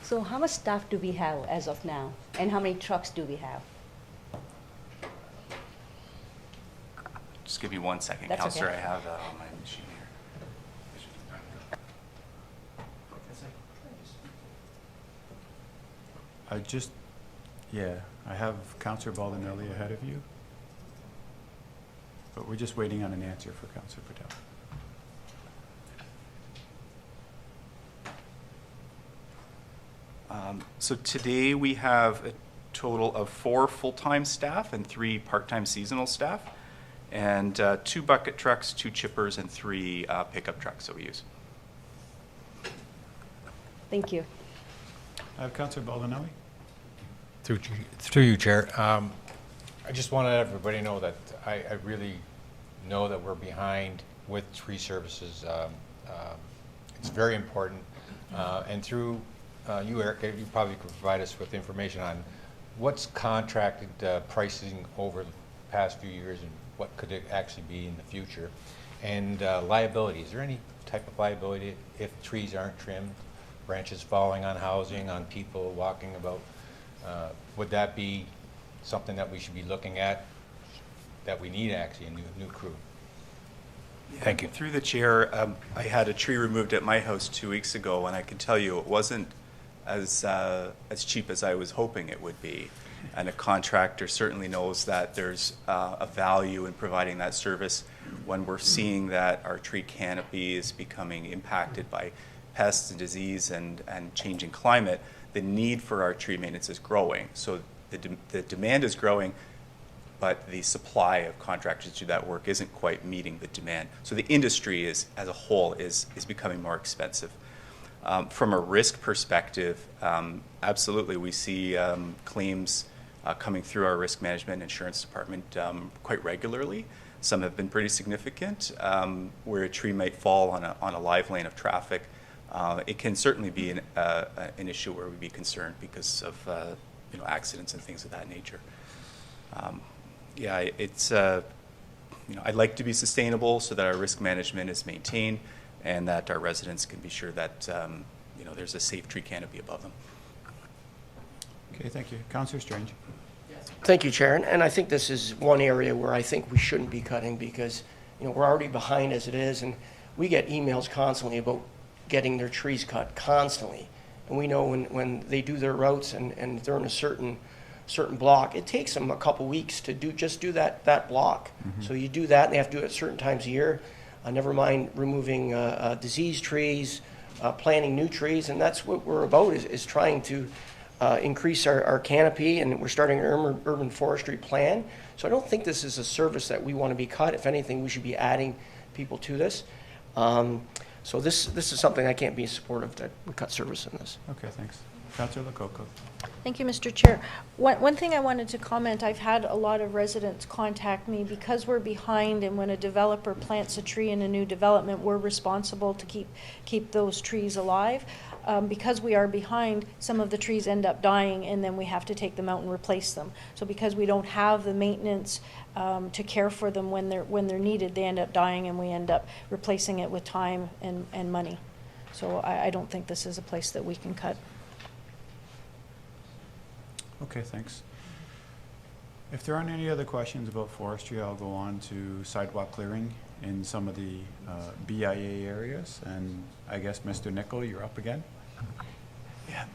S10: So how much staff do we have as of now, and how many trucks do we have?
S7: Just give me 1 second,
S10: That's
S7: Councillor.
S10: okay.
S7: I have that on my machine here.
S11: I have Councillor Baldinelli ahead of you, but we're just waiting on an answer for Councillor Patel.
S7: So today we have a total of 4 full-time staff and 3 part-time seasonal staff, and 2 bucket trucks, 2 chippers, and 3 pickup trucks that we use.
S10: Thank you.
S11: I have Councillor Baldinelli.
S13: Through you, Chair. I just want to let everybody know that I really know that we're behind with tree services. It's very important. And through you, Eric, you probably could provide us with information on what's contracted pricing over the past few years and what could it actually be in the future. And liability, is there any type of liability if trees aren't trimmed, branches falling on housing, on people walking about? Would that be something that we should be looking at, that we need actually a new crew?
S7: Thank you. Through the chair, I had a tree removed at my house 2 weeks ago, and I can tell you it wasn't as cheap as I was hoping it would be. And a contractor certainly knows that there's a value in providing that service when we're seeing that our tree canopy is becoming impacted by pests and disease and changing climate. The need for our tree maintenance is growing. So the demand is growing, but the supply of contractors to do that work isn't quite meeting the demand. So the industry as a whole is becoming more expensive. From a risk perspective, absolutely, we see claims coming through our risk management insurance department quite regularly. Some have been pretty significant, where a tree might fall on a live lane of traffic. It can certainly be an issue where we'd be concerned because of accidents and things of that nature. It's I'd like to be sustainable so that our risk management is maintained and that our residents can be sure that there's a safe tree canopy above them.
S11: Okay, thank you. Councillor Strange.
S12: Thank you, Chair. And I think this is one area where I think we shouldn't be cutting because, we're already behind as it is, and we get emails constantly about getting their trees cut constantly. And we know when they do their routes and they're in a certain block, it takes them a couple weeks to do that block. Mm-hmm. So you do that, and they have to do it at certain times a year. Never mind removing diseased trees, planting new trees, and that's what we're about is trying to increase our canopy, and we're starting an urban forestry plan. So I don't think this is a service that we want to be cut. If anything, we should be adding people to this. So this is something I can't be supportive that we cut service in this.
S11: Okay, thanks. Councillor Lococo.
S6: Thank you, Mr. Chair. One thing I wanted to comment, I've had a lot of residents contact me because we're behind, and when a developer plants a tree in a new development, we're responsible to keep those trees alive. Because we are behind, some of the trees end up dying, and then we have to take them out and replace them. So because we don't have the maintenance to care for them when they're needed, they end up dying, and we end up replacing it with time and money. So I don't think this is a place that we can cut.
S11: Okay, thanks. If there aren't any other questions about forestry, I'll go on to sidewalk clearing in some of the BIA areas. And I guess, Mr. Nickel, you're up again.
S7: Yeah,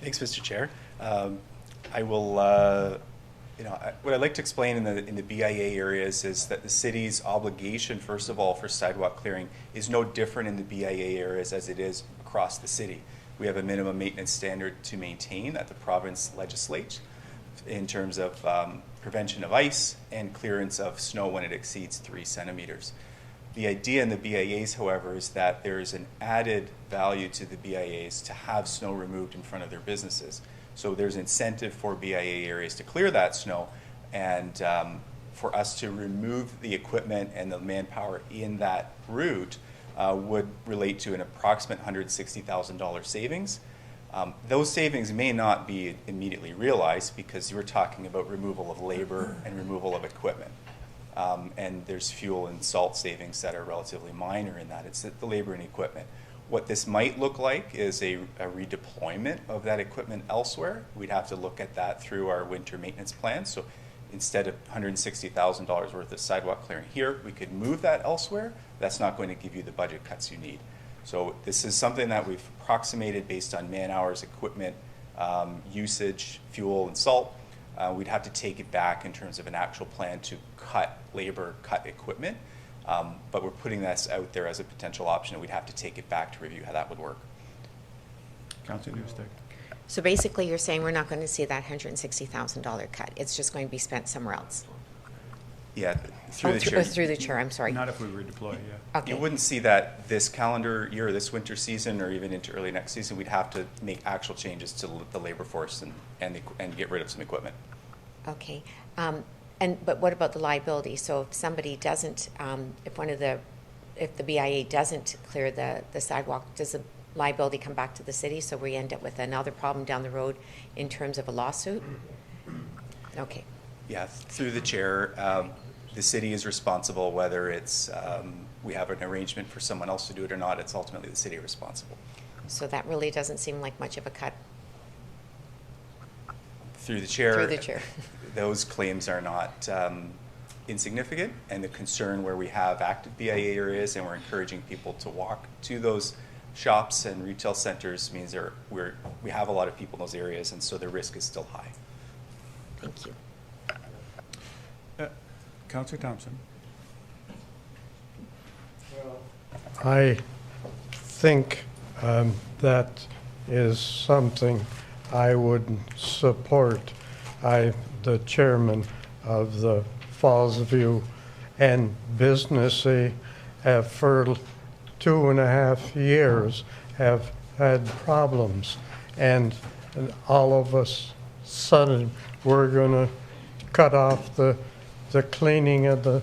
S7: thanks, Mr. Chair. I will, what I'd like to explain in the BIA areas is that the city's obligation, first of all, for sidewalk clearing is no different in the BIA areas as it is across the city. We have a minimum maintenance standard to maintain that the province legislates in terms of prevention of ice and clearance of snow when it exceeds 3 centimeters. The idea in the BIAs, however, is that there is an added value to the BIAs to have snow removed in front of their businesses. So there's incentive for BIA areas to clear that snow, and for us to remove the equipment and the manpower in that route would relate to an approximate $160,000 savings. Those savings may not be immediately realized because you're talking about removal of labor and removal of equipment. And there's fuel and salt savings that are relatively minor in that. It's the labor and equipment. What this might look like is a redeployment of that equipment elsewhere. We'd have to look at that through our winter maintenance plan. So instead of $160,000 worth of sidewalk clearing here, we could move that elsewhere. That's not going to give you the budget cuts you need. So this is something that we've approximated based on man hours, equipment, usage, fuel, and salt. We'd have to take it back in terms of an actual plan to cut labor, cut equipment. But we're putting this out there as a potential option, and we'd have to take it back to review how that would work.
S11: Councillor Newstick.
S8: So basically, you're saying we're not going to see that $160,000 cut. It's just going to be spent somewhere else.
S7: Yeah, through the chair.
S8: Through the chair, I'm sorry.
S11: Not if we redeploy, yeah.
S8: Okay.
S7: You wouldn't see that this calendar year, this winter season, or even into early next season. We'd have to make actual changes to the labor force and get rid of some equipment.
S8: Okay. But what about the liability? So if somebody doesn't, if the BIA doesn't clear the sidewalk, does the liability come back to the city? So we end up with another problem down the road in terms of a lawsuit? Okay.
S7: Yeah, through the chair, the city is responsible, whether it's we have an arrangement for someone else to do it or not. It's ultimately the city responsible.
S8: So that really doesn't seem like much of a cut.
S7: Through the chair.
S8: Through the chair.
S7: Those claims are not insignificant, and the concern where we have active BIA areas and we're encouraging people to walk to those shops and retail centers means we have a lot of people in those areas, and so the risk is still high.
S8: Thank you.
S11: Councillor Thompson.
S5: I think that is something I would support. I'm the chairman of the Fallsview and Businessy have for 2.5 years have had problems, and all of a sudden we're going to cut off the cleaning of the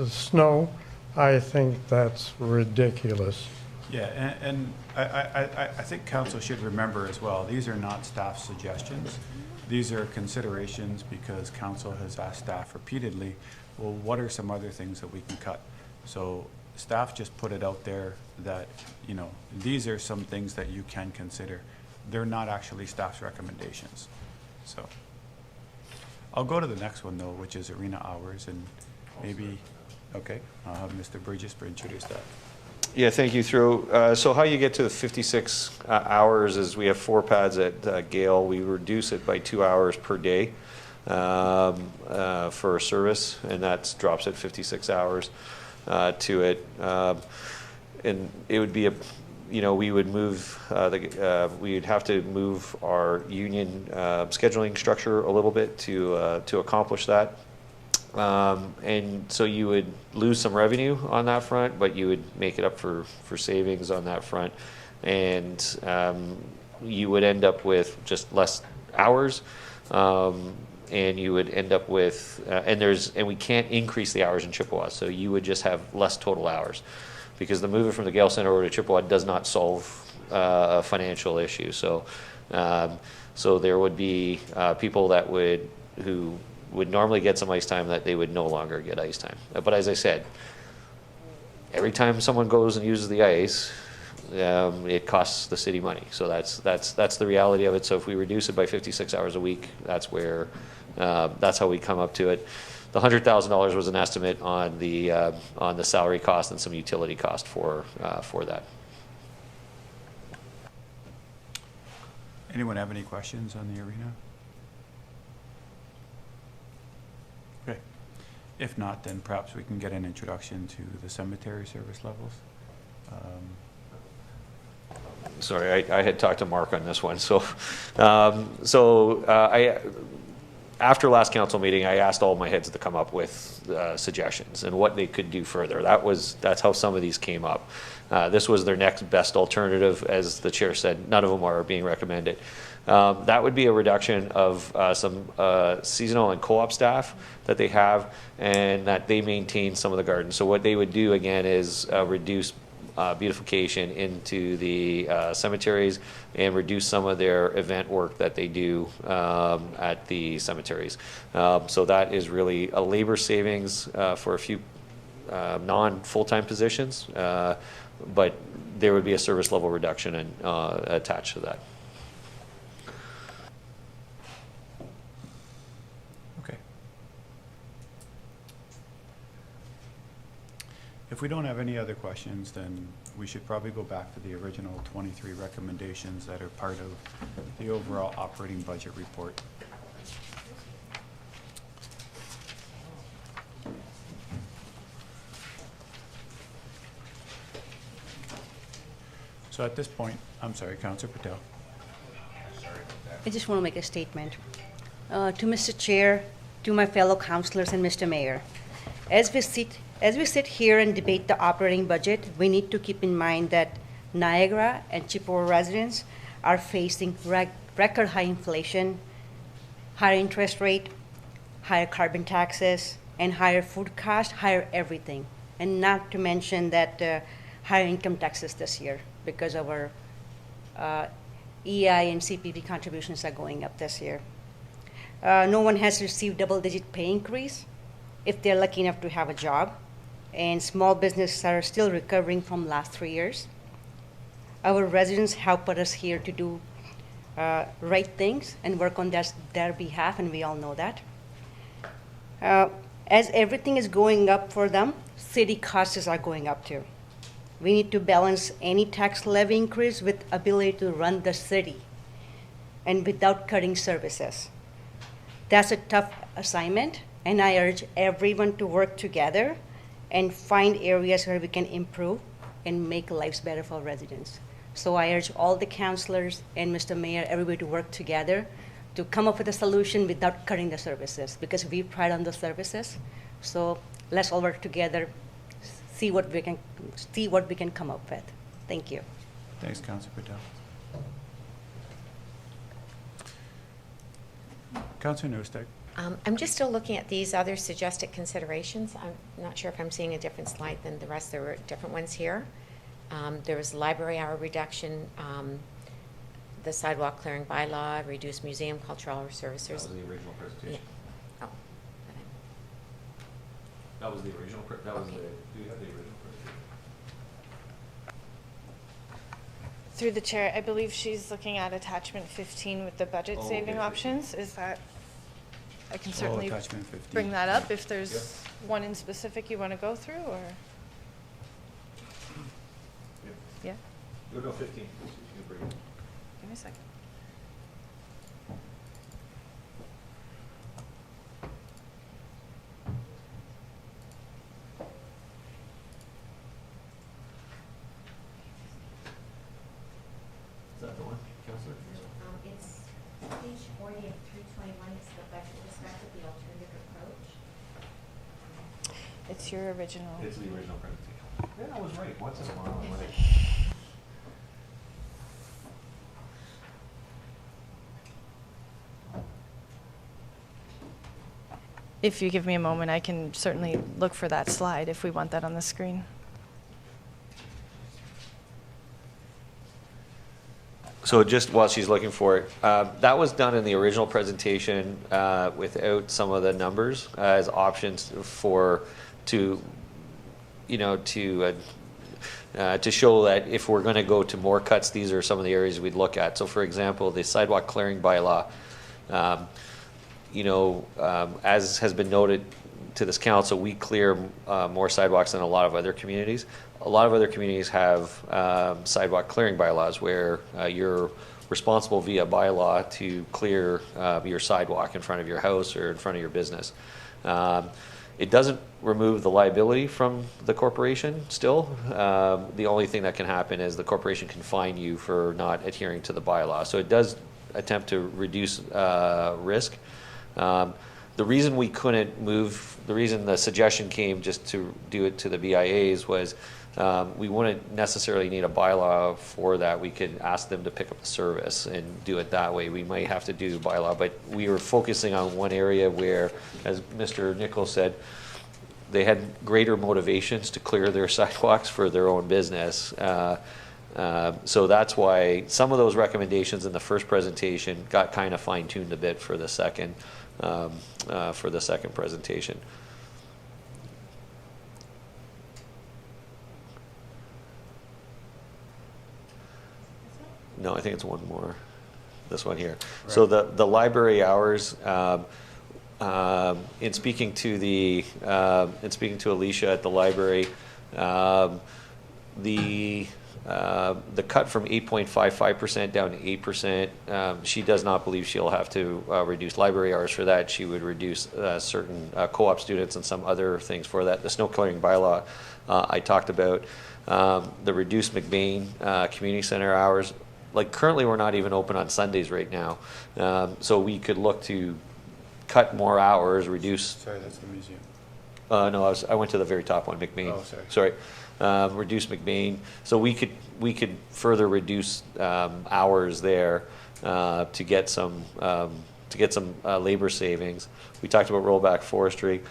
S5: snow. I think that's ridiculous.
S11: Yeah, and I think council should remember as well, these are not staff suggestions. These are considerations because council has asked staff repeatedly, well, what are some other things that we can cut? So staff just put it out there that, you know, these are some things that you can consider. They're not actually staff's recommendations. So I'll go to the next one though, which is arena hours, and maybe, okay, I'll have Mr. Burgess introduce that.
S9: Yeah, thank you, Through. So how you get to the 56 hours is we have 4 pads at Gale. We reduce it by 2 hours per day for service, and that drops at 56 hours to it. And it would be we would move we'd have to move our union scheduling structure a little bit to accomplish that. And so you would lose some revenue on that front, but you would make it up for savings on that front. And you would end up with just less hours. And you would end up with, and we can't increase the hours in Chippewa. So you would just have less total hours, because the movement from the Gale Center over to Chippewa does not solve a financial issue. So, so there would be people who would normally get some ice time that they would no longer get ice time. But as I said, every time someone goes and uses the ice, it costs the city money. So that's the reality of it. So if we reduce it by 56 hours a week, that's how we come up to it. The $100,000 was an estimate on the salary cost and some utility cost for that.
S11: Anyone have any questions on the arena? Okay. If not, then perhaps we can get an introduction to the cemetery service levels.
S9: Sorry, I had talked to Mark on this one. So, after last council meeting, I asked all my heads to come up with suggestions and what they could do further. That's how some of these came up. This was their next best alternative, as the chair said. None of them are being recommended. That would be a reduction of some seasonal and co-op staff that they have, and that they maintain some of the gardens. So what they would do again is reduce beautification into the cemeteries and reduce some of their event work that they do at the cemeteries. So that is really a labor savings for a few non-full-time positions, but there would be a service level reduction attached to that.
S11: Okay. If we don't have any other questions, then we should probably go back to the original 23 recommendations that are part of the overall operating budget report. So at this point, I'm sorry, Councillor Patel.
S14: Sorry about
S10: I just want to make a statement. To Mr. Chair, to my fellow councilors and Mr. Mayor, as we sit here and debate the operating budget, we need to keep in mind that Niagara and Chippewa residents are facing record high inflation, higher interest rate, higher carbon taxes, and higher food cost, higher everything. And not to mention that higher income taxes this year because of our EI and CPP contributions are going up this year. No one has received double-digit pay increase if they're lucky enough to have a job, and small businesses are still recovering from last 3 years. Our residents help us here to do right things and work on their behalf, and we all know that. As everything is going up for them, city costs are going up too. We need to balance any tax levy increase with ability to run the city and without cutting services. That's a tough assignment, and I urge everyone to work together and find areas where we can improve and make lives better for residents. So I urge all the councilors and Mr. Mayor, everybody to work together to come up with a solution without cutting the services, because we pride on the services. So let's all work together, see what we can come up with. Thank you.
S11: Thanks, Councillor Patel. Councillor Nostak.
S8: I'm just still looking at these other suggested considerations. I'm not sure if I'm seeing a different slide than the rest. There were different ones here. There was library hour reduction, the sidewalk clearing bylaw, reduced museum cultural services.
S9: That was the original presentation.
S8: Yeah. Oh.
S9: That was the original, that was the, do you have the original presentation?
S2: Through the chair, I believe she's looking at attachment 15 with the budget saving options. Is that, I can certainly
S11: attachment 15.
S2: bring that up if there's one in specific you want to go through, or? Yeah?
S9: Go to 15. You can bring it.
S2: Give me a second.
S9: Is that the one, Councillor?
S8: It's page 40 of 321. It's the budget perspective, the alternative approach.
S2: It's your original.
S9: It's the original presentation. Yeah, I was right. Once in a while, I'm right.
S2: If you give me a moment, I can certainly look for that slide if we want that on the screen.
S9: So just while she's looking for it, that was done in the original presentation without some of the numbers as options to show that if we're going to go to more cuts, these are some of the areas we'd look at. So for example, the sidewalk clearing bylaw, as has been noted to this council, we clear more sidewalks than a lot of other communities. A lot of other communities have sidewalk clearing bylaws where you're responsible via bylaw to clear your sidewalk in front of your house or in front of your business. It doesn't remove the liability from the corporation still. The only thing that can happen is the corporation can fine you for not adhering to the bylaw. So it does attempt to reduce risk. The reason we couldn't move, the reason the suggestion came just to do it to the BIAs was we wouldn't necessarily need a bylaw for that. We could ask them to pick up a service and do it that way. We might have to do bylaw, but we were focusing on one area where, as Mr. Nichols said, they had greater motivations to clear their sidewalks for their own business. So that's why some of those recommendations in the first presentation got kind of fine-tuned a bit for the second presentation. No, I think it's one more. This one here. Right. So the library hours. In speaking to Alicia at the library, the cut from 8.55% down to 8%. She does not believe she'll have to reduce library hours for that. She would reduce certain co-op students and some other things for that. The snow clearing bylaw I talked about. The reduced McBain community center hours. like currently we're not even open on Sundays right now. So we could look to cut more hours, reduce.
S4: Sorry, that's the museum.
S9: No, I went to the very top one, McBain.
S4: Oh, sorry.
S9: Reduce McBain. So we could further reduce hours there to get some labor savings. We talked about rollback forestry,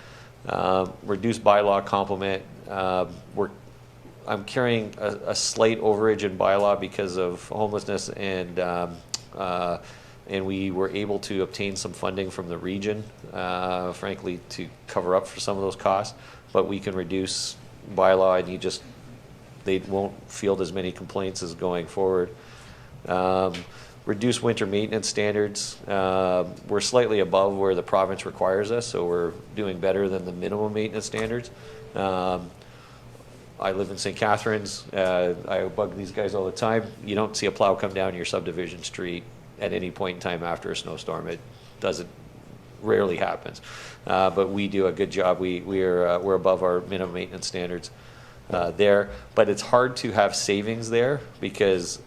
S9: reduce bylaw complement. I'm carrying a slight overage in bylaw because of homelessness, and we were able to obtain some funding from the region, frankly, to cover up for some of those costs. But we can reduce bylaw, and they won't field as many complaints as going forward. Reduce winter maintenance standards. We're slightly above where the province requires us, so we're doing better than the minimum maintenance standards. I live in St. Catharines. I bug these guys all the time. You don't see a plow come down your subdivision street at any point in time after a snowstorm. It rarely happens. But we do a good job. We're above our minimum maintenance standards there. But it's hard to have savings there because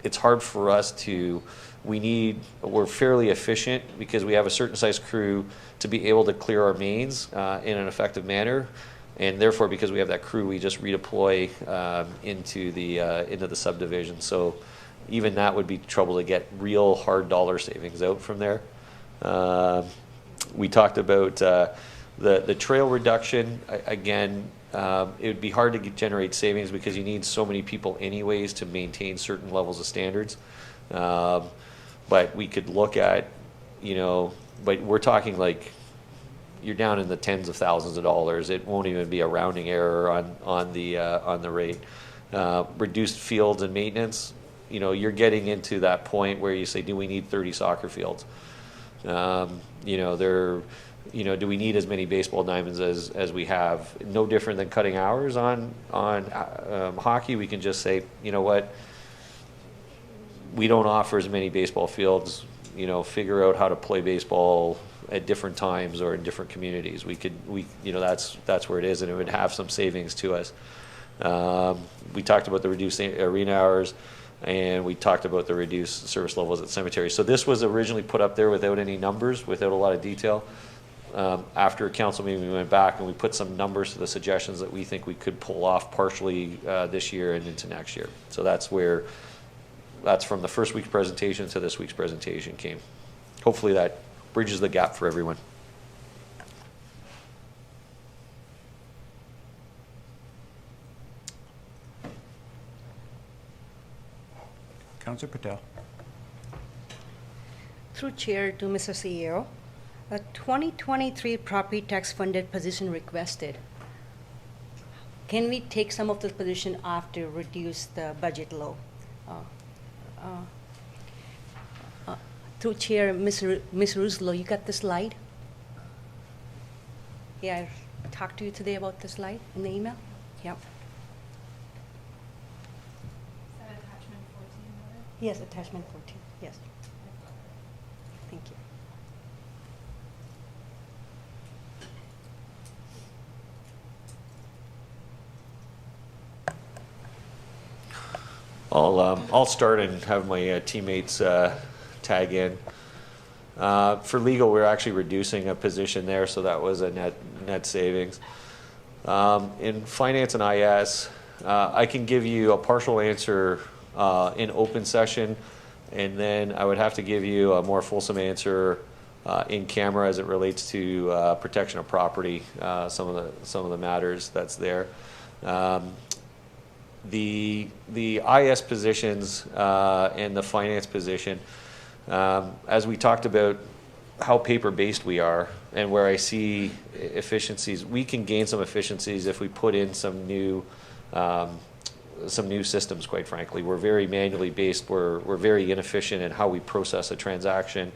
S9: it's hard for us we're fairly efficient because we have a certain size crew to be able to clear our mains in an effective manner. And therefore, because we have that crew, we just redeploy into the subdivision. So even that would be trouble to get real hard dollar savings out from there. We talked about the trail reduction. Again, it would be hard to generate savings because you need so many people anyways to maintain certain levels of standards. But we could look at, but we're talking like you're down in the tens of thousands of dollars. It won't even be a rounding error on the rate. Reduced fields and maintenance. You're getting into that point where you say, do we need 30 soccer fields? Do we need as many baseball diamonds as we have? No different than cutting hours on hockey. We can just say, you know what? We don't offer as many baseball fields. Figure out how to play baseball at different times or in different communities. That's where it is, and it would have some savings to us. We talked about the reduced arena hours, and we talked about the reduced service levels at cemeteries. So this was originally put up there without any numbers, without a lot of detail. After a council meeting, we went back and we put some numbers to the suggestions that we think we could pull off partially this year and into next year. So that's from the first week's presentation to this week's presentation came. Hopefully that bridges the gap for everyone.
S11: Councillor Patel.
S10: Through Chair to Mr. CEO, a 2023 property tax funded position requested. Can we take some of the position off to reduce the budget low? Through Chair, Ms. Ruslo, you got the slide? Yeah, I talked to you today about the slide in the email? Yep.
S2: Is that attachment 14?
S10: Yes, attachment 14, yes. Thank you.
S9: I'll start and have my teammates tag in. For legal, we're actually reducing a position there, so that was a net savings. In finance and IS, I can give you a partial answer in open session, and then I would have to give you a more fulsome answer in camera as it relates to protection of property, some of the matters that's there. The IS positions and the finance position, as we talked about how paper-based we are and where I see efficiencies, we can gain some efficiencies if we put in some new systems, quite frankly. We're very manually based. We're very inefficient in how we process a transaction,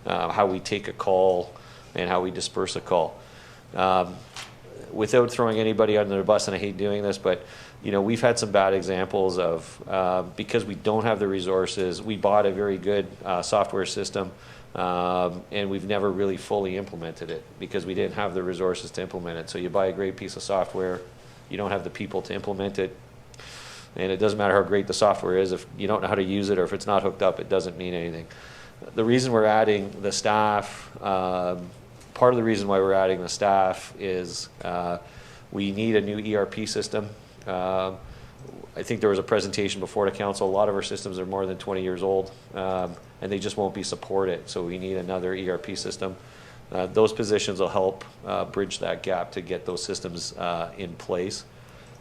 S9: how we take a call, and how we disperse a call. Without throwing anybody under the bus, and I hate doing this, but we've had some bad examples of, because we don't have the resources, we bought a very good software system, and we've never really fully implemented it because we didn't have the resources to implement it. So you buy a great piece of software, you don't have the people to implement it, And it doesn't matter how great the software is, if you don't know how to use it or if it's not hooked up, it doesn't mean anything. The reason we're adding the staff, part of the reason why we're adding the staff is we need a new ERP system. I think there was a presentation before the council. A lot of our systems are more than 20 years old, and they just won't be supported. So we need another ERP system. Those positions will help bridge that gap to get those systems in place.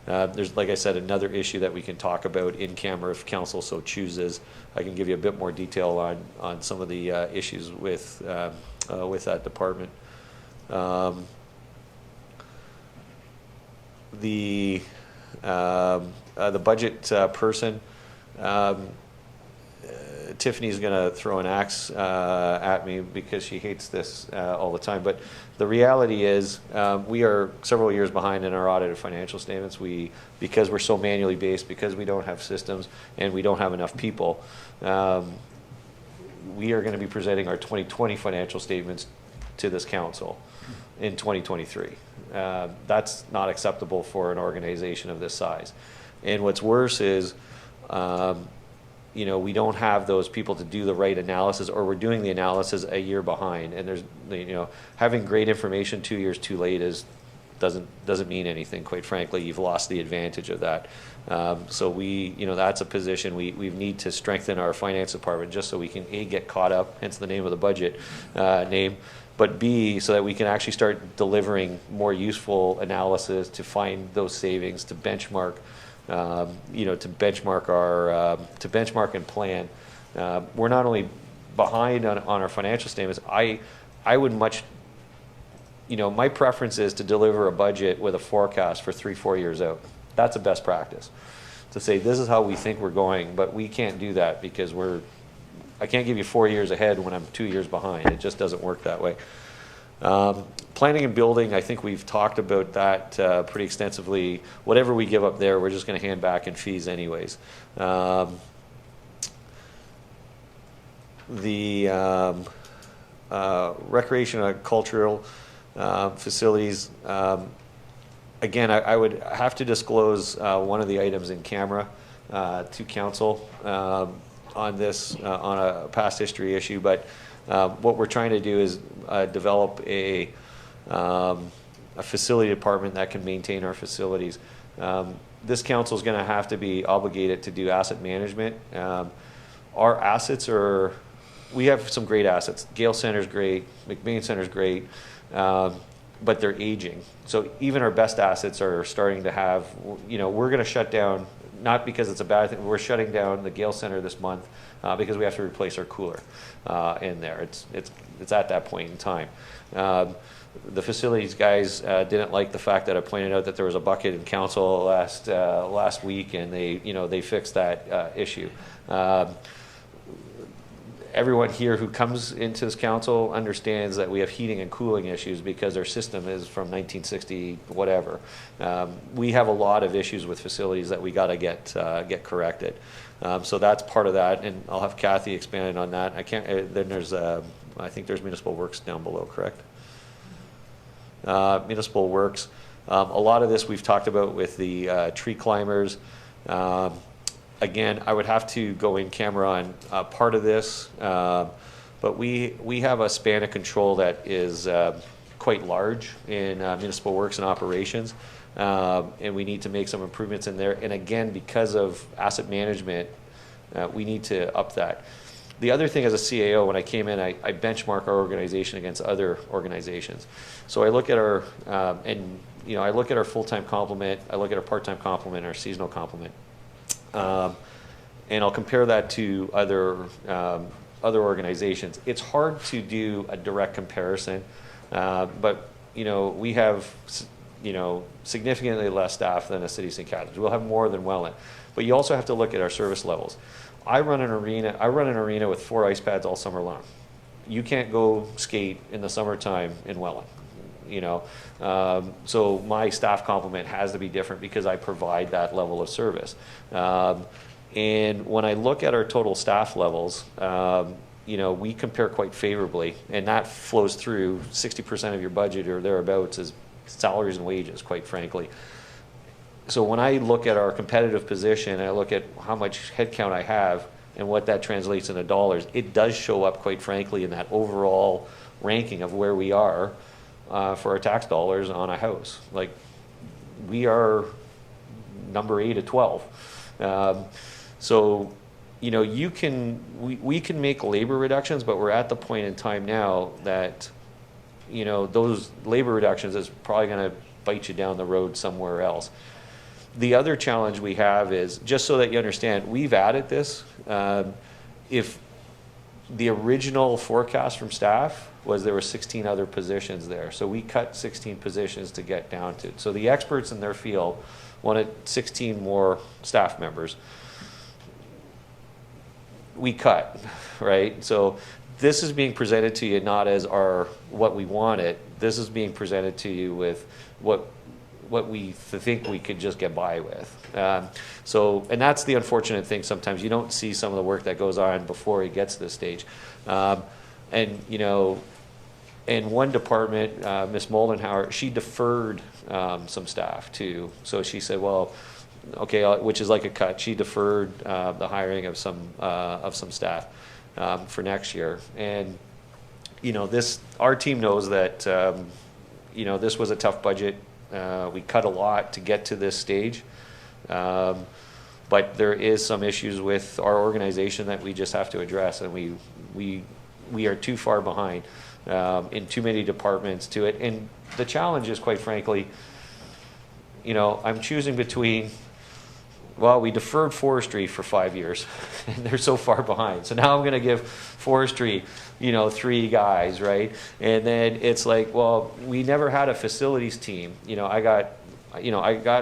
S9: There's, like I said, another issue that we can talk about in camera if council so chooses. I can give you a bit more detail on some of the issues with that department. The budget person, Tiffany's going to throw an axe at me because she hates this all the time. But the reality is we are several years behind in our audited financial statements. Because we're so manually based, because we don't have systems and we don't have enough people, we are going to be presenting our 2020 financial statements to this council in 2023. That's not acceptable for an organization of this size. And what's worse is, we don't have those people to do the right analysis, or we're doing the analysis a year behind. And there's, having great information 2 years too late doesn't mean anything. Quite frankly, you've lost the advantage of that. So that's a position we need to strengthen our finance department just so we can A, get caught up, hence the name of the budget name, but B, so that we can actually start delivering more useful analysis to find those savings, to benchmark, to benchmark and plan. We're not only behind on our financial statements. I would much, my preference is to deliver a budget with a forecast for 3-4 years out. That's a best practice. To say this is how we think we're going, but we can't do that because I can't give you 4 years ahead when I'm 2 years behind. It just doesn't work that way. Planning and building, I think we've talked about that pretty extensively. Whatever we give up there, we're just going to hand back in fees anyways. The recreation and cultural facilities, again, I would have to disclose one of the items in camera to council on this, on a past history issue, but what we're trying to do is develop a facility department that can maintain our facilities. This council is going to have to be obligated to do asset management. Our assets we have some great assets. Gale Center's great, McBain Center's great, but they're aging. So even our best assets are starting to have, we're going to shut down, not because it's a bad thing, we're shutting down the Gale Center this month because we have to replace our cooler in there. It's at that point in time. The facilities guys didn't like the fact that I pointed out that there was a bucket in council last week, and they fixed that issue. Everyone here who comes into this council understands that we have heating and cooling issues because our system is from 1960 whatever. We have a lot of issues with facilities that we got to get corrected. So that's part of that, and I'll have Kathy expand on that. Then there's I think there's municipal works down below, correct? Municipal works. A lot of this we've talked about with the tree climbers. Again, I would have to go in camera on part of this, but we have a span of control that is quite large in municipal works and operations, and we need to make some improvements in there. And again, because of asset management, we need to up that. The other thing as a CAO, when I came in, I benchmark our organization against other organizations. So I look at our, I look at our full-time complement, I look at our part-time complement, and our seasonal complement. And I'll compare that to other organizations. It's hard to do a direct comparison, but we have significantly less staff than a city of St. Catharines. We'll have more than Welland, but you also have to look at our service levels. I run an arena with 4 ice pads all summer long. You can't go skate in the summertime in Welland. So my staff complement has to be different because I provide that level of service. And when I look at our total staff levels, we compare quite favorably, and that flows through 60% of your budget or thereabouts is salaries and wages, quite frankly. so when I look at our competitive position, and I look at how much headcount I have and what that translates into dollars, it does show up, quite frankly, in that overall ranking of where we are for our tax dollars on a house. Like, we are number 8 of 12. So, you know, we can make labor reductions, but we're at the point in time now that, you know, those labor reductions is probably going to bite you down the road somewhere else. The other challenge we have is, just so that you understand, we've added this. If the original forecast from staff was there were 16 other positions there, so we cut 16 positions to get down to. So the experts in their field wanted 16 more staff members. We cut, right? So this is being presented to you not as what we wanted. This is being presented to you with what we think we could just get by with. So, and that's the unfortunate thing. Sometimes you don't see some of the work that goes on before it gets to this stage. And, you know, in one department, Ms. Moldenhauer, she deferred some staff too. So she said, well, okay, which is like a cut. She deferred the hiring of some staff for next year. And, you know, our team knows that, you know, this was a tough budget. We cut a lot to get to this stage. But there is some issues with our organization that we just have to address, and we are too far behind in too many departments to it. And the challenge is, quite frankly, you know, I'm choosing between, well, we deferred forestry for 5 years, and they're so far behind. So now I'm going to give forestry, you know, 3 guys, right? And then it's like, well, we never had a facilities team. You know, I got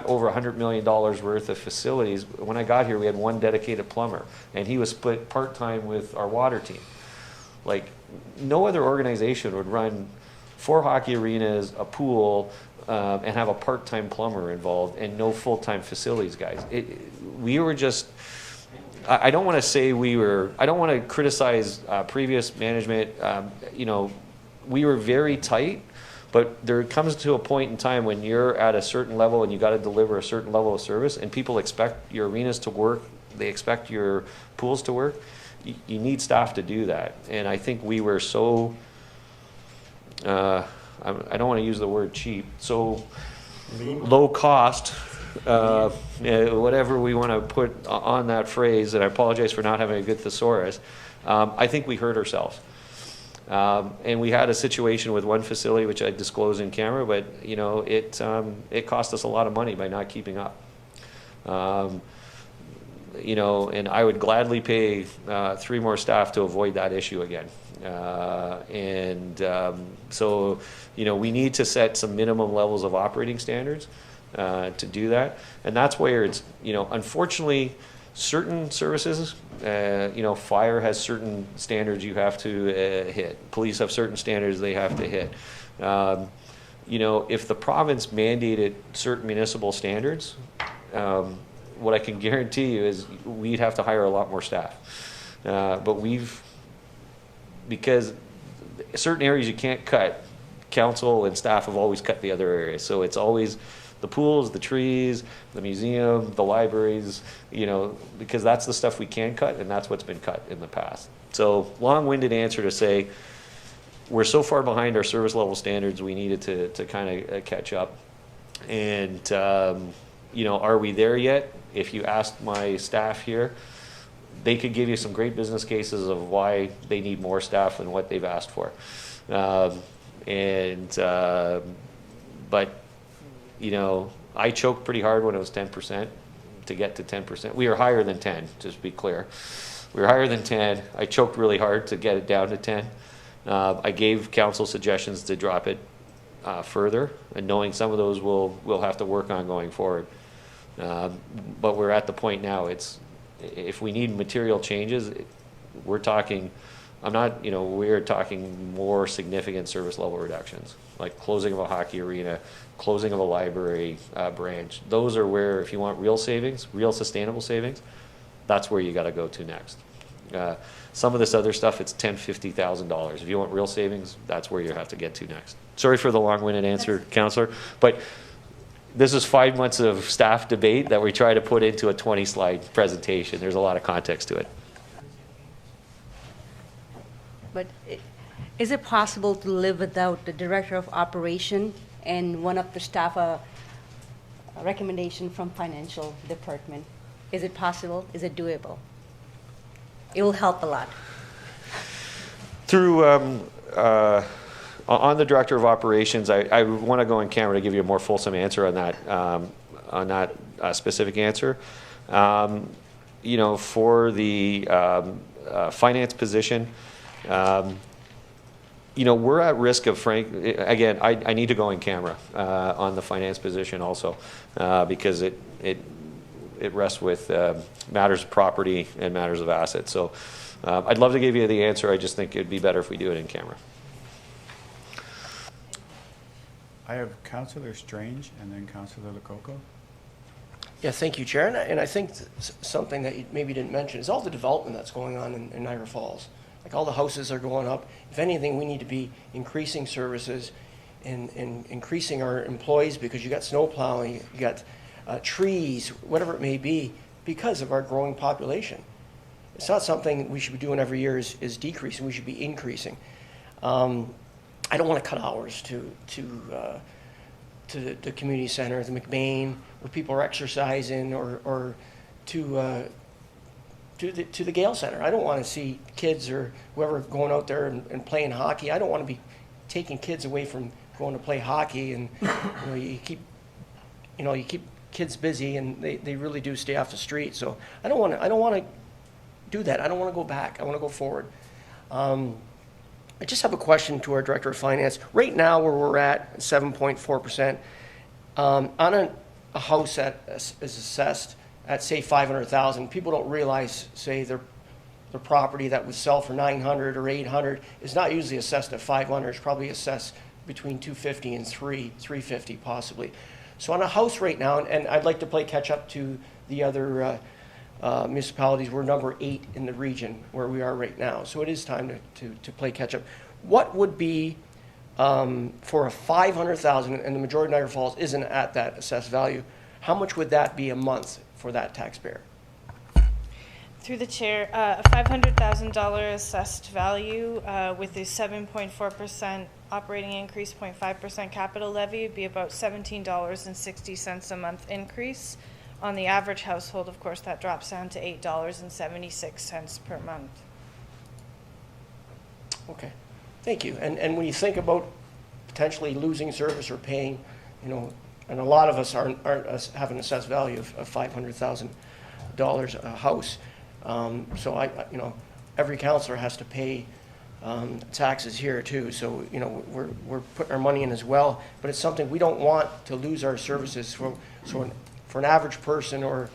S9: over $100 million worth of facilities. When I got here, we had 1 dedicated plumber, and he was split part-time with our water team. Like, no other organization would run 4 hockey arenas, a pool, and have a part-time plumber involved and no full-time facilities guys. We were just, I don't want to say I don't want to criticize previous management. You know, we were very tight, but there comes to a point in time when you're at a certain level and you got to deliver a certain level of service, and people expect your arenas to work, they expect your pools to work. You need staff to do that. And I think we were so, I don't want to use the word cheap, so low cost, whatever we want to put on that phrase, and I apologize for not having a good thesaurus. I think we hurt ourselves. And we had a situation with one facility, which I disclosed in camera, but you know, it cost us a lot of money by not keeping up. You know, and I would gladly pay 3 more staff to avoid that issue again. So, you know, we need to set some minimum levels of operating standards to do that. And that's where it's, you know, unfortunately, certain services, you know, fire has certain standards you have to hit. Police have certain standards they have to hit. You know, if the province mandated certain municipal standards, what I can guarantee you is we'd have to hire a lot more staff. But because certain areas you can't cut, council and staff have always cut the other areas. So it's always the pools, the trees, the museum, the libraries, you know, because that's the stuff we can cut, and that's what's been cut in the past. So long-winded answer to say, we're so far behind our service level standards, we needed to kind of catch up. And, you know, are we there yet? If you asked my staff here, they could give you some great business cases of why they need more staff than what they've asked for. But, you know, I choked pretty hard when it was 10% to get to 10%. We were higher than 10, just to be clear. We were higher than 10. I choked really hard to get it down to 10. I gave council suggestions to drop it further, and knowing some of those we'll have to work on going forward. But we're at the point now, if we need material changes, we're talking, we're talking more significant service level reductions, like closing of a hockey arena, closing of a library branch. Those are where, if you want real savings, real sustainable savings, that's where you got to go to next. Some of this other stuff, it's $10,000, $50,000. If you want real savings, that's where you have to get to next. Sorry for the long-winded answer, Councillor, but this is 5 months of staff debate that we try to put into a 20-slide presentation. There's a lot of context to it.
S10: But is it possible to live without the director of operation and one of the staff, a recommendation from financial department? Is it possible? Is it doable? It will help a lot.
S9: Through, on the director of operations, I want to go in camera to give you a more fulsome answer on that specific answer. You know, for the finance position, you know, we're at risk of again, I need to go in camera on the finance position also, because it rests with matters of property and matters of assets. So I'd love to give you the answer. I just think it'd be better if we do it in camera.
S11: I have Councillor Strange and then Councillor Lococo.
S12: Yeah, thank you, Chair. And I think something that you maybe didn't mention is all the development that's going on in Niagara Falls. Like all the houses are going up. If anything, we need to be increasing services and increasing our employees, because you got snow plowing, you got trees, whatever it may be, because of our growing population. It's not something we should be doing every year is decreasing. We should be increasing. I don't want to cut hours to the community center, the McBain, where people are exercising, or to the Gale Center. I don't want to see kids or whoever going out there and playing hockey. I don't want to be taking kids away from going to play hockey, and you keep kids busy, and they really do stay off the street. So I don't want to do that. I don't want to go back. I want to go forward. I just have a question to our Director of Finance. Right now, where we're at 7.4%, on a house that is assessed at, say, $500,000, people don't realize, say, their property that would sell for $900 or $800 is not usually assessed at $500. It's probably assessed between $250 and $350 possibly. So on a house right now, and I'd like to play catch up to the other municipalities, we're number 8 in the region where we are right now. So it is time to play catch up. What would be for a $500,000, and the majority of Niagara Falls isn't at that assessed value, how much would that be a month for that taxpayer?
S2: Through the chair, a $500,000 assessed value with the 7.4% operating increase, 0.5% capital levy would be about $17.60 a month increase. On the average household, of course, that drops down to $8.76 per month.
S12: Okay, thank you. And when you think about potentially losing service or paying, and a lot of us aren't have an assessed value of $500,000 a house. So every councillor has to pay taxes here too. So we're putting our money in as well. But it's something we don't want to lose our services for. So for an average person or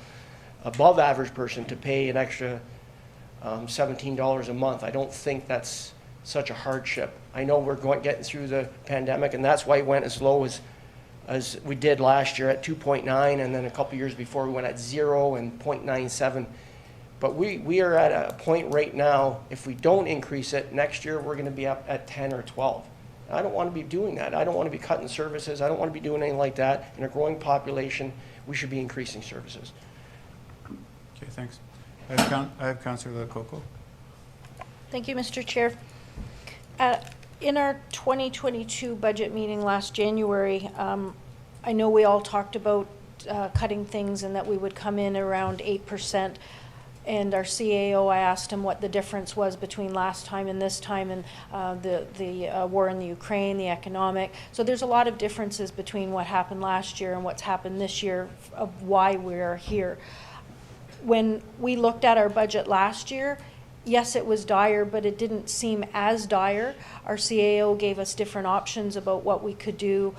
S12: above average person to pay an extra $17 a month, I don't think that's such a hardship. I know we're getting through the pandemic, and that's why it went as low as we did last year at 2.9, and then a couple years before we went at 0 and 0.97. But we are at a point right now, if we don't increase it, next year we're going to be up at 10 or 12. I don't want to be doing that. I don't want to be cutting services. I don't want to be doing anything like that. In a growing population, we should be increasing services.
S11: Okay, thanks. I have Councillor Lococo.
S6: Thank you, Mr. Chair. In our 2022 budget meeting last January, I know we all talked about cutting things and that we would come in around 8%. And our CAO, I asked him what the difference was between last time and this time, and the war in the Ukraine, the economic. So there's a lot of differences between what happened last year and what's happened this year of why we're here. When we looked at our budget last year, yes, it was dire, but it didn't seem as dire. Our CAO gave us different options about what we could do,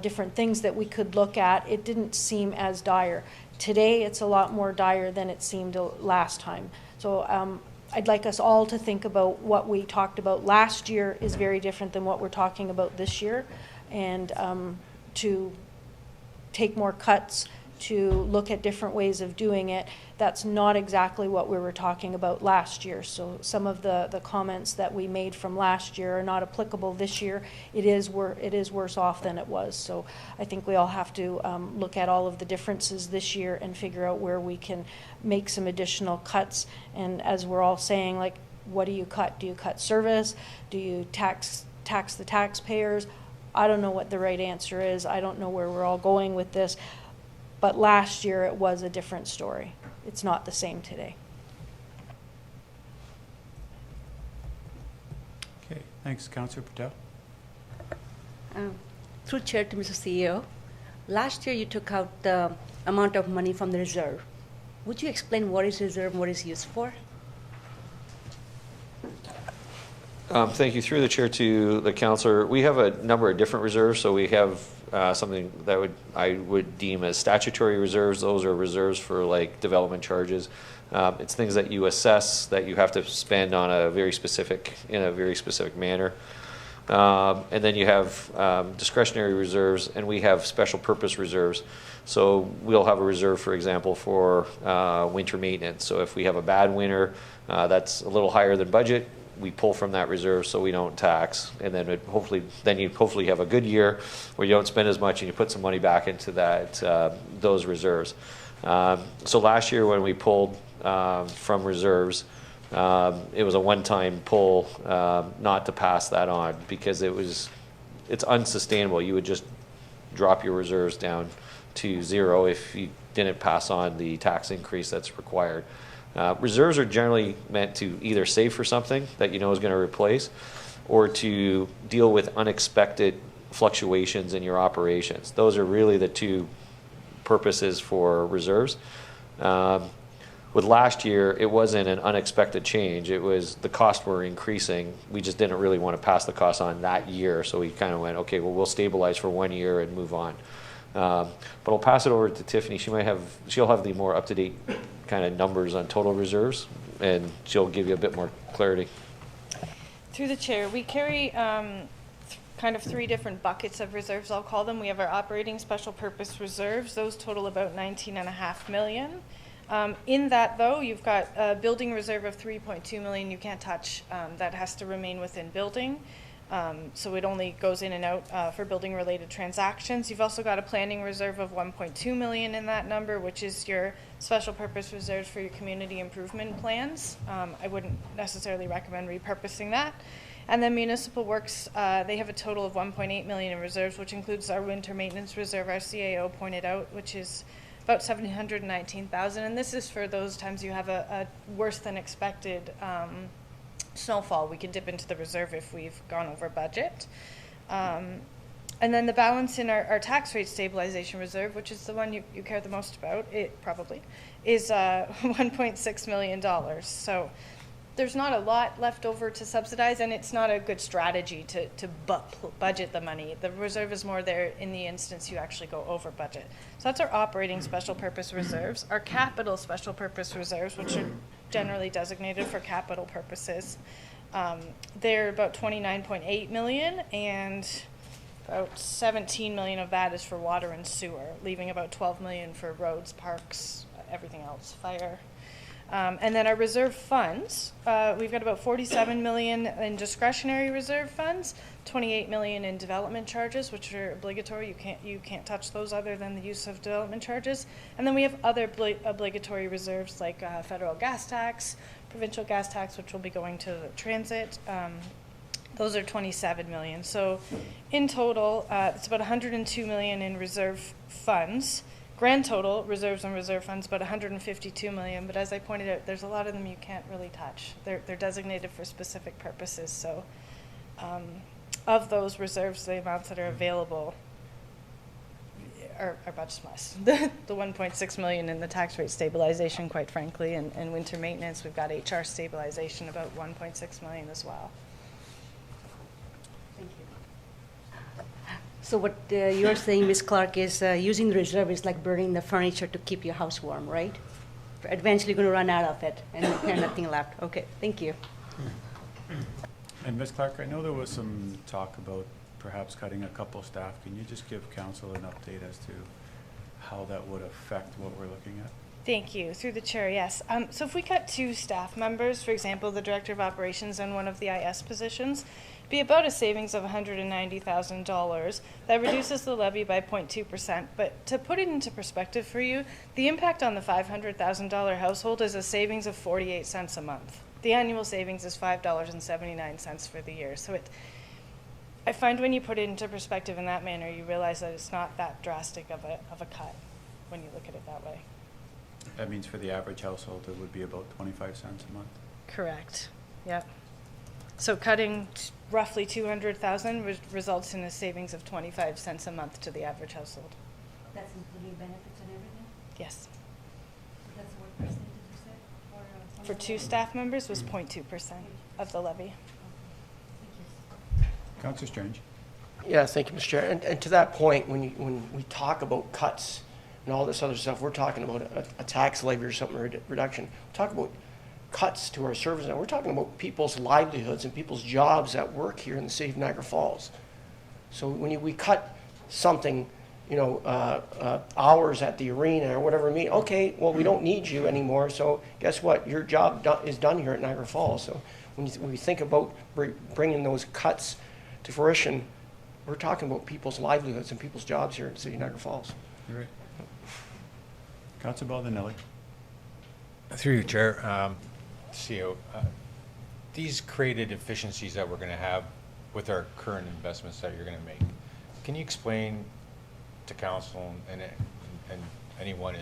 S6: different things that we could look at. It didn't seem as dire. Today, it's a lot more dire than it seemed last time. So I'd like us all to think about what we talked about last year is very different than what we're talking about this year, and to take more cuts to look at different ways of doing it. That's not exactly what we were talking about last year. So some of the comments that we made from last year are not applicable this year. It is worse off than it was. So I think we all have to look at all of the differences this year and figure out where we can make some additional cuts. And as we're all saying, like, what do you cut? Do you cut service? Do you tax the taxpayers? I don't know what the right answer is. I don't know where we're all going with this. But last year it was a different story. It's not the same today.
S11: Okay, thanks. Councillor Patel.
S10: Through chair to Mr. CEO, last year you took out the amount of money from the reserve. Would you explain what is reserve and what is used for?
S9: Thank you. Through the chair to the councillor, we have a number of different reserves. So we have something that I would deem as statutory reserves. Those are reserves for like development charges. It's things that you assess that you have to spend on in a very specific manner. And then you have discretionary reserves, and we have special purpose reserves. So we'll have a reserve, for example, for winter maintenance. So if we have a bad winter that's a little higher than budget, we pull from that reserve so we don't tax, and then you hopefully have a good year where you don't spend as much and you put some money back into those reserves. So last year when we pulled from reserves, it was a one-time pull, not to pass that on, because it's unsustainable. You would just drop your reserves down to zero if you didn't pass on the tax increase that's required. Reserves are generally meant to either save for something that you know is going to replace, or to deal with unexpected fluctuations in your operations. Those are really the two purposes for reserves. With last year, it wasn't an unexpected change. It was the costs were increasing. We just didn't really want to pass the cost on that year, so we kind of went, okay, well, we'll stabilize for 1 year and move on. But I'll pass it over to Tiffany. She'll have the more up-to-date kind of numbers on total reserves, and she'll give you a bit more clarity.
S2: Through the chair, we carry kind of three different buckets of reserves, I'll call them. We have our operating special purpose reserves. Those total about $19.5 million. In that, though, you've got a building reserve of $3.2 million you can't touch. That has to remain within building. So it only goes in and out for building related transactions. You've also got a planning reserve of $1.2 million in that number, which is your special purpose reserves for your community improvement plans. I wouldn't necessarily recommend repurposing that. And then municipal works, they have a total of $1.8 million in reserves, which includes our winter maintenance reserve, our CAO pointed out, which is about $719,000. And this is for those times you have a worse than expected snowfall. We can dip into the reserve if we've gone over budget. And then the balance in our tax rate stabilization reserve, which is the one you care the most about, it probably, is $1.6 million. So there's not a lot left over to subsidize, and it's not a good strategy to budget the money. The reserve is more there in the instance you actually go over budget. So that's our operating special purpose reserves. Our capital special purpose reserves, which are generally designated for capital purposes, they're about $29.8 million, and about $17 million of that is for water and sewer, leaving about $12 million for roads, parks, everything else, fire. And then our reserve funds, we've got about $47 million in discretionary reserve funds, $28 million in development charges, which are obligatory. You can't touch those other than the use of development charges. And then we have other obligatory reserves like federal gas tax, provincial gas tax, which will be going to the transit. Those are $27 million. So in total, it's about $102 million in reserve funds. Grand total, reserves and reserve funds, about $152 million. But as I pointed out, there's a lot of them you can't really touch. They're designated for specific purposes. So of those reserves, the amounts that are available are much less. The $1.6 million in the tax rate stabilization, quite frankly, and winter maintenance, we've got HR stabilization, about $1.6 million as well.
S10: So what you're saying, Ms. Clark, is using the reserve is like burning the furniture to keep your house warm, right? Eventually going to run out of it and there's nothing left. Okay, thank you.
S11: And Ms. Clark, I know there was some talk about perhaps cutting a couple staff. Can you just give council an update as to
S4: how that would affect what we're looking at?
S2: Thank you. Through the chair, yes. So if we cut 2 staff members, for example, the director of operations and one of the IS positions, be about a savings of $190,000. That reduces the levy by 0.2%. But to put it into perspective for you, the impact on the $500,000 household is a savings of 48 cents a month. The annual savings is $5.79 for the year. So I find when you put it into perspective in that manner, you realize that it's not that drastic of a cut when you look at it that way.
S4: That means for the average household, it would be about 25 cents a month.
S2: Correct. Yep. So cutting roughly 200,000 results in a savings of 25 cents a month to the average household.
S10: That's including benefits and everything?
S2: Yes.
S10: That's what percentage you said?
S2: For 2 staff members was 0.2% of the levy.
S11: Councillor Strange.
S12: Yeah, thank you, Mr. Chair. And to that point, when we talk about cuts and all this other stuff, we're talking about a tax levy or something, reduction. We talk about cuts to our services. Now, we're talking about people's livelihoods and people's jobs that work here in the city of Niagara Falls. So when we cut something, hours at the arena or whatever it means, okay, well, we don't need you anymore, so guess what? Your job is done here at Niagara Falls. So when we think about bringing those cuts to fruition, we're talking about people's livelihoods and people's jobs here in the city of Niagara Falls.
S11: You're right. Councillor Baldinelli.
S13: Through you, Chair. CEO, these created efficiencies that we're going to have with our current investments that you're going to make, can you explain to council and anyone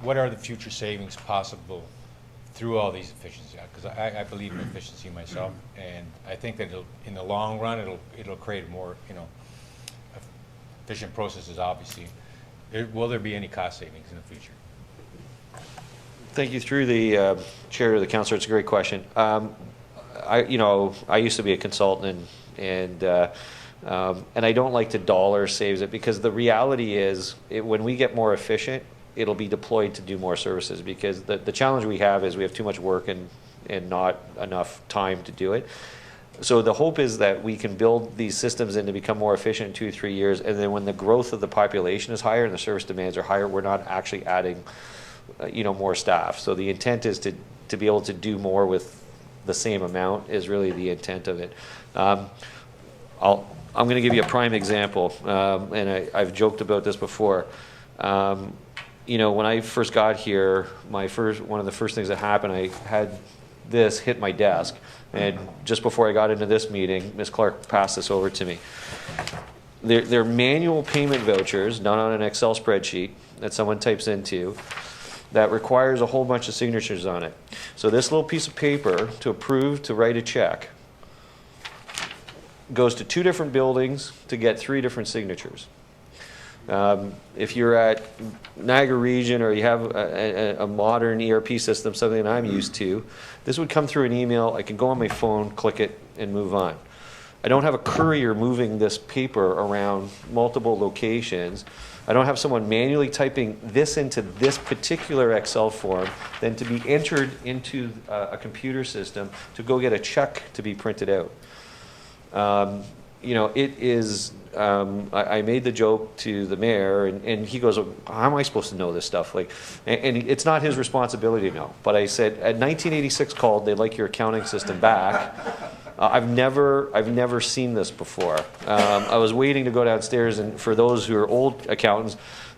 S13: what are the future savings possible through all these efficiencies? Because I believe in efficiency myself, and I think that in the long run it'll create more efficient processes. Obviously, will there be any cost savings in the future?
S9: Thank you. Through the chair to the councillor, it's a great question. I used to be a consultant, and I don't like to dollar saves it, because the reality is when we get more efficient, it'll be deployed to do more services, because the challenge we have is we have too much work and not enough time to do it. So the hope is that we can build these systems in to become more efficient in 2 or 3 years, and then when the growth of the population is higher and the service demands are higher, we're not actually adding more staff. So the intent is to be able to do more with the same amount is really the intent of it. I'm going to give you a prime example, and I've joked about this before. When I first got here, one of the first things that happened, I had this hit my desk, and just before I got into this meeting, Ms. Clark passed this over to me. They're manual payment vouchers done on an Excel spreadsheet that someone types into, that requires a whole bunch of signatures on it. So this little piece of paper to approve to write a check goes to 2 different buildings to get 3 different signatures. If you're at Niagara Region or you have a modern ERP system, something that I'm used to, this would come through an email. I can go on my phone, click it, and move on. I don't have a courier moving this paper around multiple locations. I don't have someone manually typing this into this particular Excel form, then to be entered into a computer system to go get a check to be printed out. It is, I made the joke to the mayor, and he goes, how am I supposed to know this stuff? And it's not his responsibility to know. But I said, at 1986 called, they'd like your accounting system back. I've never seen this before. I was waiting to go downstairs, and for those who are old accountants,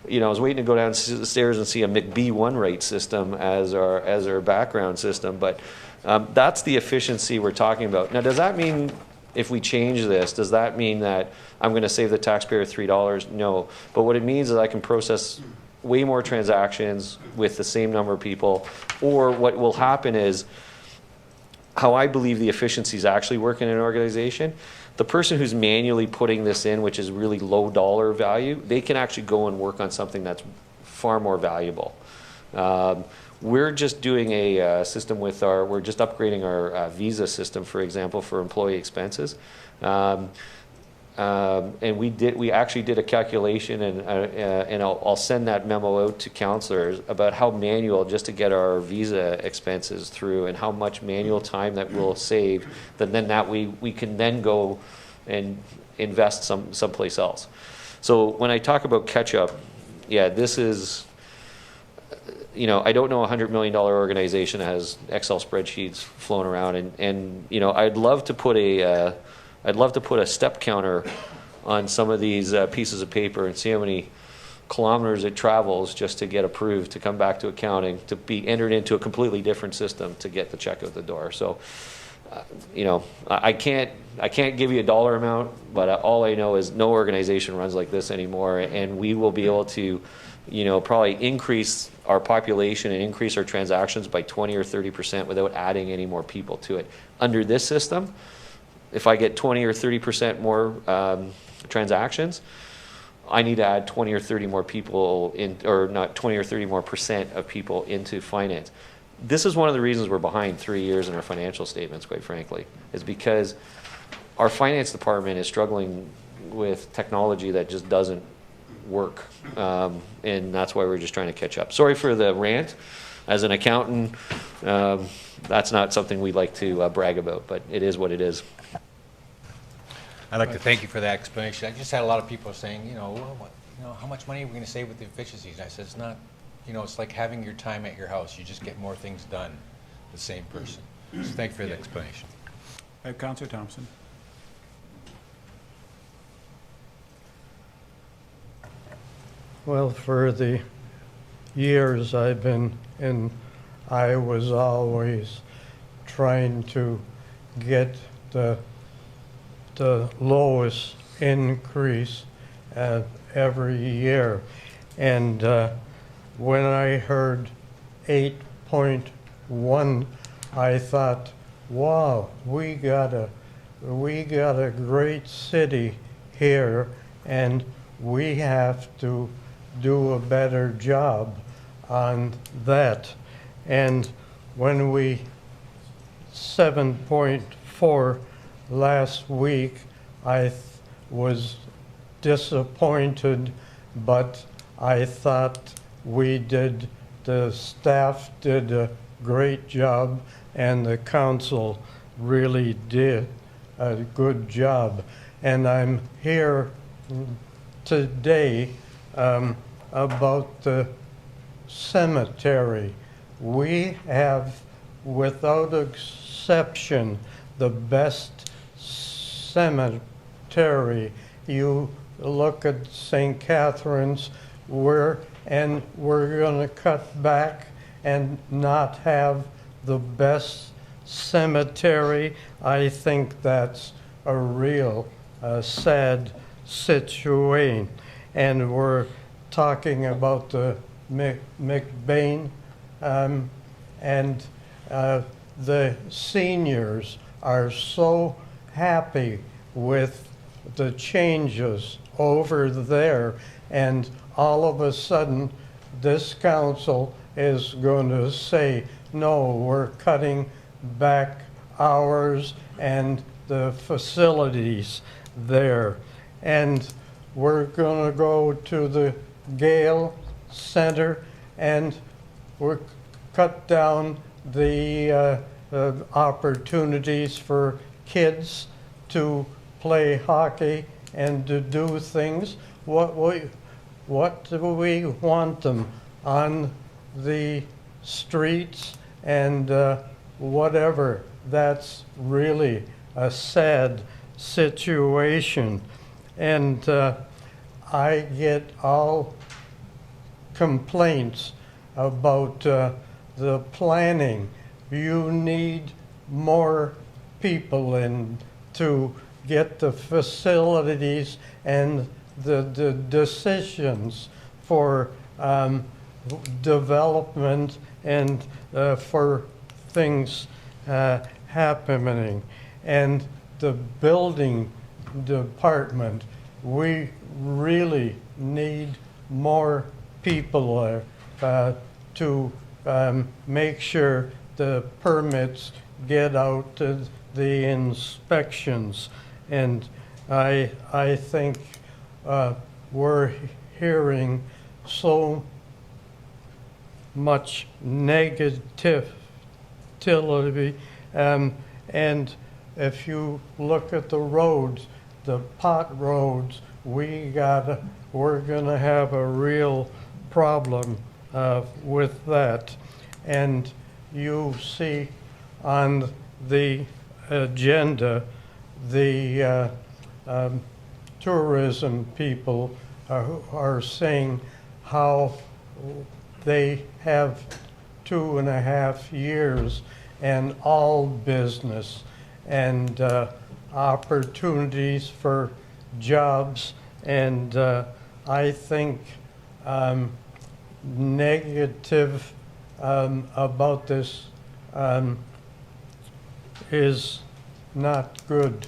S9: I was waiting to go downstairs and see a McBee OneRate system as our background system. But that's the efficiency we're talking about. Now, does that mean if we change this, does that mean that I'm going to save the taxpayer $3? No. But what it means is I can process way more transactions with the same number of people. Or what will happen is, how I believe the efficiencies actually work in an organization, the person who's manually putting this in, which is really low dollar value, they can actually go and work on something that's far more valuable. We're just doing a system we're just upgrading our visa system, for example, for employee expenses. And we actually did a calculation, and I'll send that memo out to councillors about how manual, just to get our visa expenses through, and how much manual time that will save. Then that we can then go and invest someplace else. So when I talk about catch up, yeah, this is, you know, I don't know a $100 million organization that has Excel spreadsheets flown around, and you know, I'd love to put a step counter on some of these pieces of paper and see how many kilometers it travels just to get approved, to come back to accounting, to be entered into a completely different system to get the check out the door. So, you know, I can't give you a dollar amount, but all I know is no organization runs like this anymore, and we will be able to, you know, probably increase our population and increase our transactions by 20 or 30% without adding any more people to it. Under this system, if I get 20 or 30% more transactions, I need to add 20 or 30 more people in, or not 20 or 30 more percent of people into finance. This is one of the reasons we're behind 3 years in our financial statements, quite frankly, is because our finance department is struggling with technology that just doesn't work. And that's why we're just trying to catch up. Sorry for the rant. As an accountant, that's not something we like to brag about, but it is what it is.
S13: I'd like to thank you for that explanation. I just had a lot of people saying, you know, well, you know, how much money are we going to save with the efficiencies? And I said, it's not, you know, it's like having your time at your house. You just get more things done, the same person. So thank you for the explanation.
S11: Councillor Thompson.
S5: Well, for the years I've been in, I was always trying to get the lowest increase every year. And when I heard 8.1, I thought, wow, we got a great city here, and we have to do a better job on that. And when we 7.4 last week, I was disappointed, but I thought the staff did a great job, and the council really did a good job. And I'm here today about the cemetery. We have, without exception, the best cemetery. You look at St. Catherine's, we're going to cut back and not have the best cemetery. I think that's a real sad situation. And we're talking about the McBain, and the seniors are so happy with the changes over there, and all of a sudden this council is going to say, no, we're cutting back hours and the facilities there. And we're going to go to the Gale Center, and we're cut down the opportunities for kids to play hockey and to do things. What do we want them on the streets and whatever? That's really a sad situation. And I get all complaints about the planning. You need more people in to get the facilities and the decisions for development and for things happening. And the building department, we really need more people to make sure the permits get out to the inspections. And I think we're hearing so much negativity. And if you look at the roads, the pot roads, we're gonna have a real problem with that. And you see on the agenda, the tourism people are saying how they have 2.5 years and all business and opportunities for jobs. And I think negative about this is not good.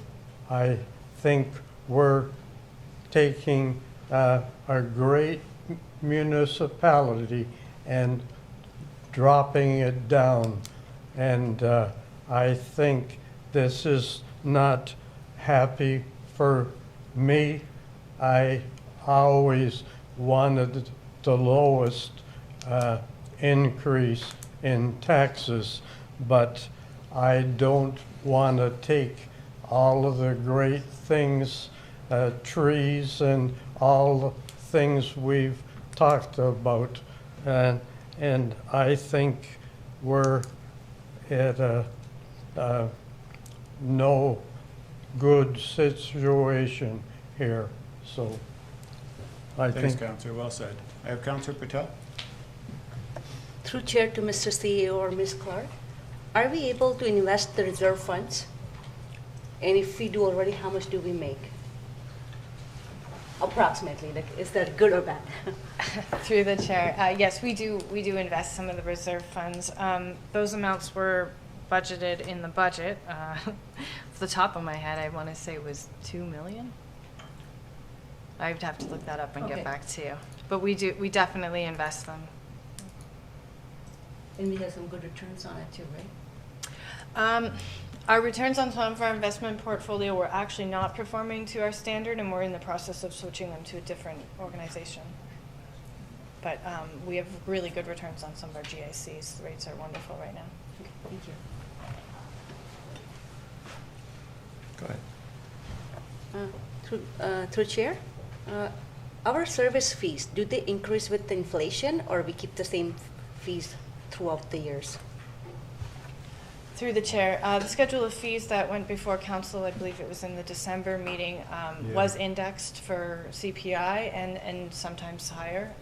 S5: I think we're taking a great municipality and dropping it down. And I think this is not happy for me. I always wanted the lowest increase in taxes, but I don't want to take all of the great things, trees and all the things we've talked about. And I think we're at a no good situation here. So I
S11: Thanks,
S5: think.
S11: Councillor. Well said. I have Councillor Patel.
S10: Through Chair to Mr. CEO or Ms. Clark, are we able to invest the reserve funds? And if we do already, how much do we make? Approximately, like, is that good or bad?
S2: Through the chair, yes, we do invest some of the reserve funds. Those amounts were budgeted in the budget. Off the top of my head, I want to say it was 2 million. I'd have to look that up and
S10: Okay.
S2: get back to you. But we definitely invest them.
S10: And we have some good returns on it too, right?
S2: Our returns on some of our investment portfolio were actually not performing to our standard, and we're in the process of switching them to a different organization. But we have really good returns on some of our GICs. The rates are wonderful right now.
S10: Okay, thank you.
S7: Go ahead.
S10: Through Chair, our service fees, do they increase with inflation or we keep the same fees throughout the years?
S2: Through the chair, the schedule of fees that went before council, I believe it was in the December meeting, was indexed for CPI and sometimes higher.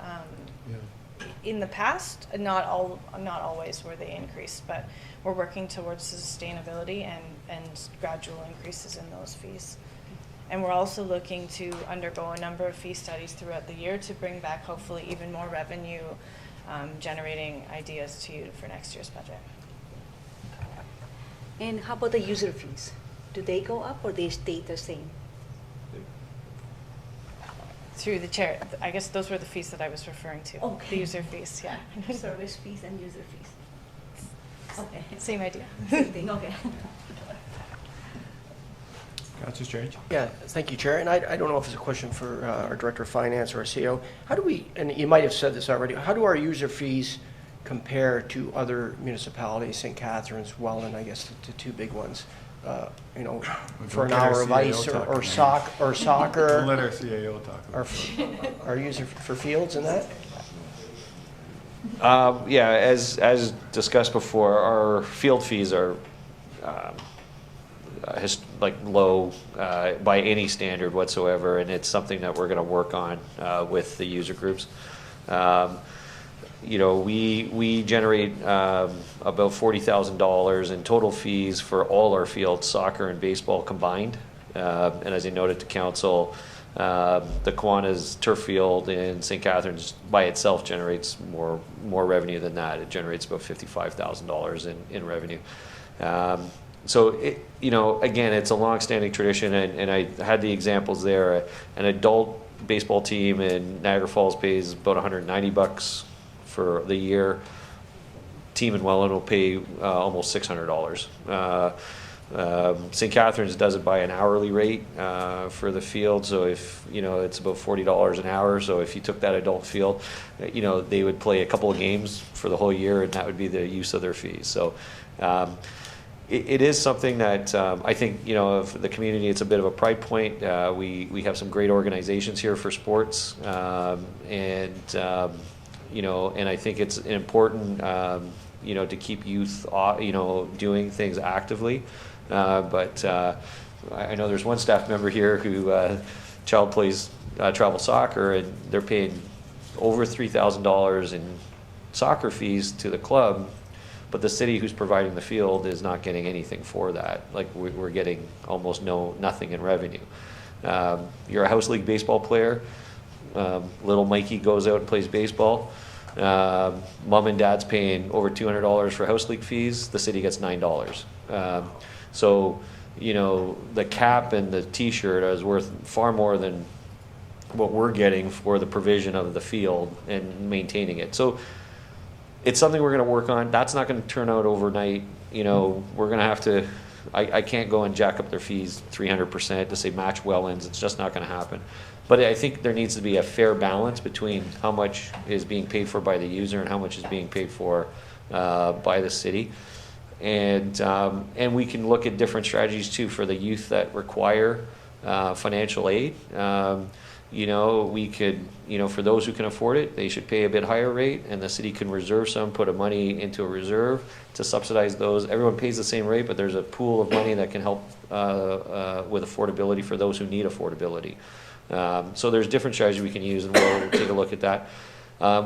S2: In the past, not always were they increased, but we're working towards sustainability and gradual increases in those fees. And we're also looking to undergo a number of fee studies throughout the year to bring back hopefully even more revenue generating ideas to you for next year's budget.
S10: And how about the user fees? Do they go up or they stay the same?
S2: Through the chair, I guess those were the fees that I was referring to.
S10: Okay.
S2: The user fees, yeah.
S10: Service fees and user fees. Okay.
S2: Same idea.
S10: Same thing, okay.
S11: Councillor Strange.
S12: Yeah, thank you, Chair. And I don't know if it's a question for our Director of Finance or our CEO. How do we, and you might have said this already, how do our user fees compare to other municipalities, St. Catharines, Welland, I guess, the two big ones? You know, for an
S11: Don't let
S12: hour
S11: our
S12: of
S11: CAO
S12: ice
S11: talk
S12: or
S11: tonight.
S12: soccer,
S11: Don't let our CAO talk about it.
S12: our user for fields and that?
S9: Yeah, as discussed before, our field fees are like low by any standard whatsoever, and it's something that we're going to work on with the user groups. You know, we generate about $40,000 in total fees for all our fields, soccer and baseball combined. And as I noted to council, the Kiwanis turf field in St. Catharines by itself generates more revenue than that. It generates about $55,000 in revenue. So, you know, again, it's a long-standing tradition, and I had the examples there. An adult baseball team in Niagara Falls pays about $190 for the year. Team in Welland will pay almost $600. St. Catharines does it by an hourly rate for the field, so if, you know, it's about $40 an hour. So if you took that adult field, you know, they would play a couple of games for the whole year, and that would be the use of their fees. So it is something that I think, you know, of the community, it's a bit of a pride point. We have some great organizations here for sports, and and I think it's important, to keep youth, doing things actively. But I know there's one staff member here who child plays travel soccer, and they're paying over $3,000 in soccer fees to the club, but the city who's providing the field is not getting anything for that. Like we're getting almost nothing in revenue. You're a house league baseball player. Little Mikey goes out and plays baseball. Mom and dad's paying over $200 for house league fees. The city gets $9. So, the cap and the T-shirt is worth far more than what we're getting for the provision of the field and maintaining it. So it's something we're going to work on. That's not going to turn out overnight. We're going to have to, I can't go and jack up their fees 300% to say match well-ins. It's just not going to happen. But I think there needs to be a fair balance between how much is being paid for by the user and how much is being paid for by the city. And we can look at different strategies too for the youth that require financial aid. We could, for those who can afford it, they should pay a bit higher rate, and the city can reserve some, put a money into a reserve to subsidize those. Everyone pays the same rate, but there's a pool of money that can help with affordability for those who need affordability. So there's different strategies we can use, and we'll take a look at that.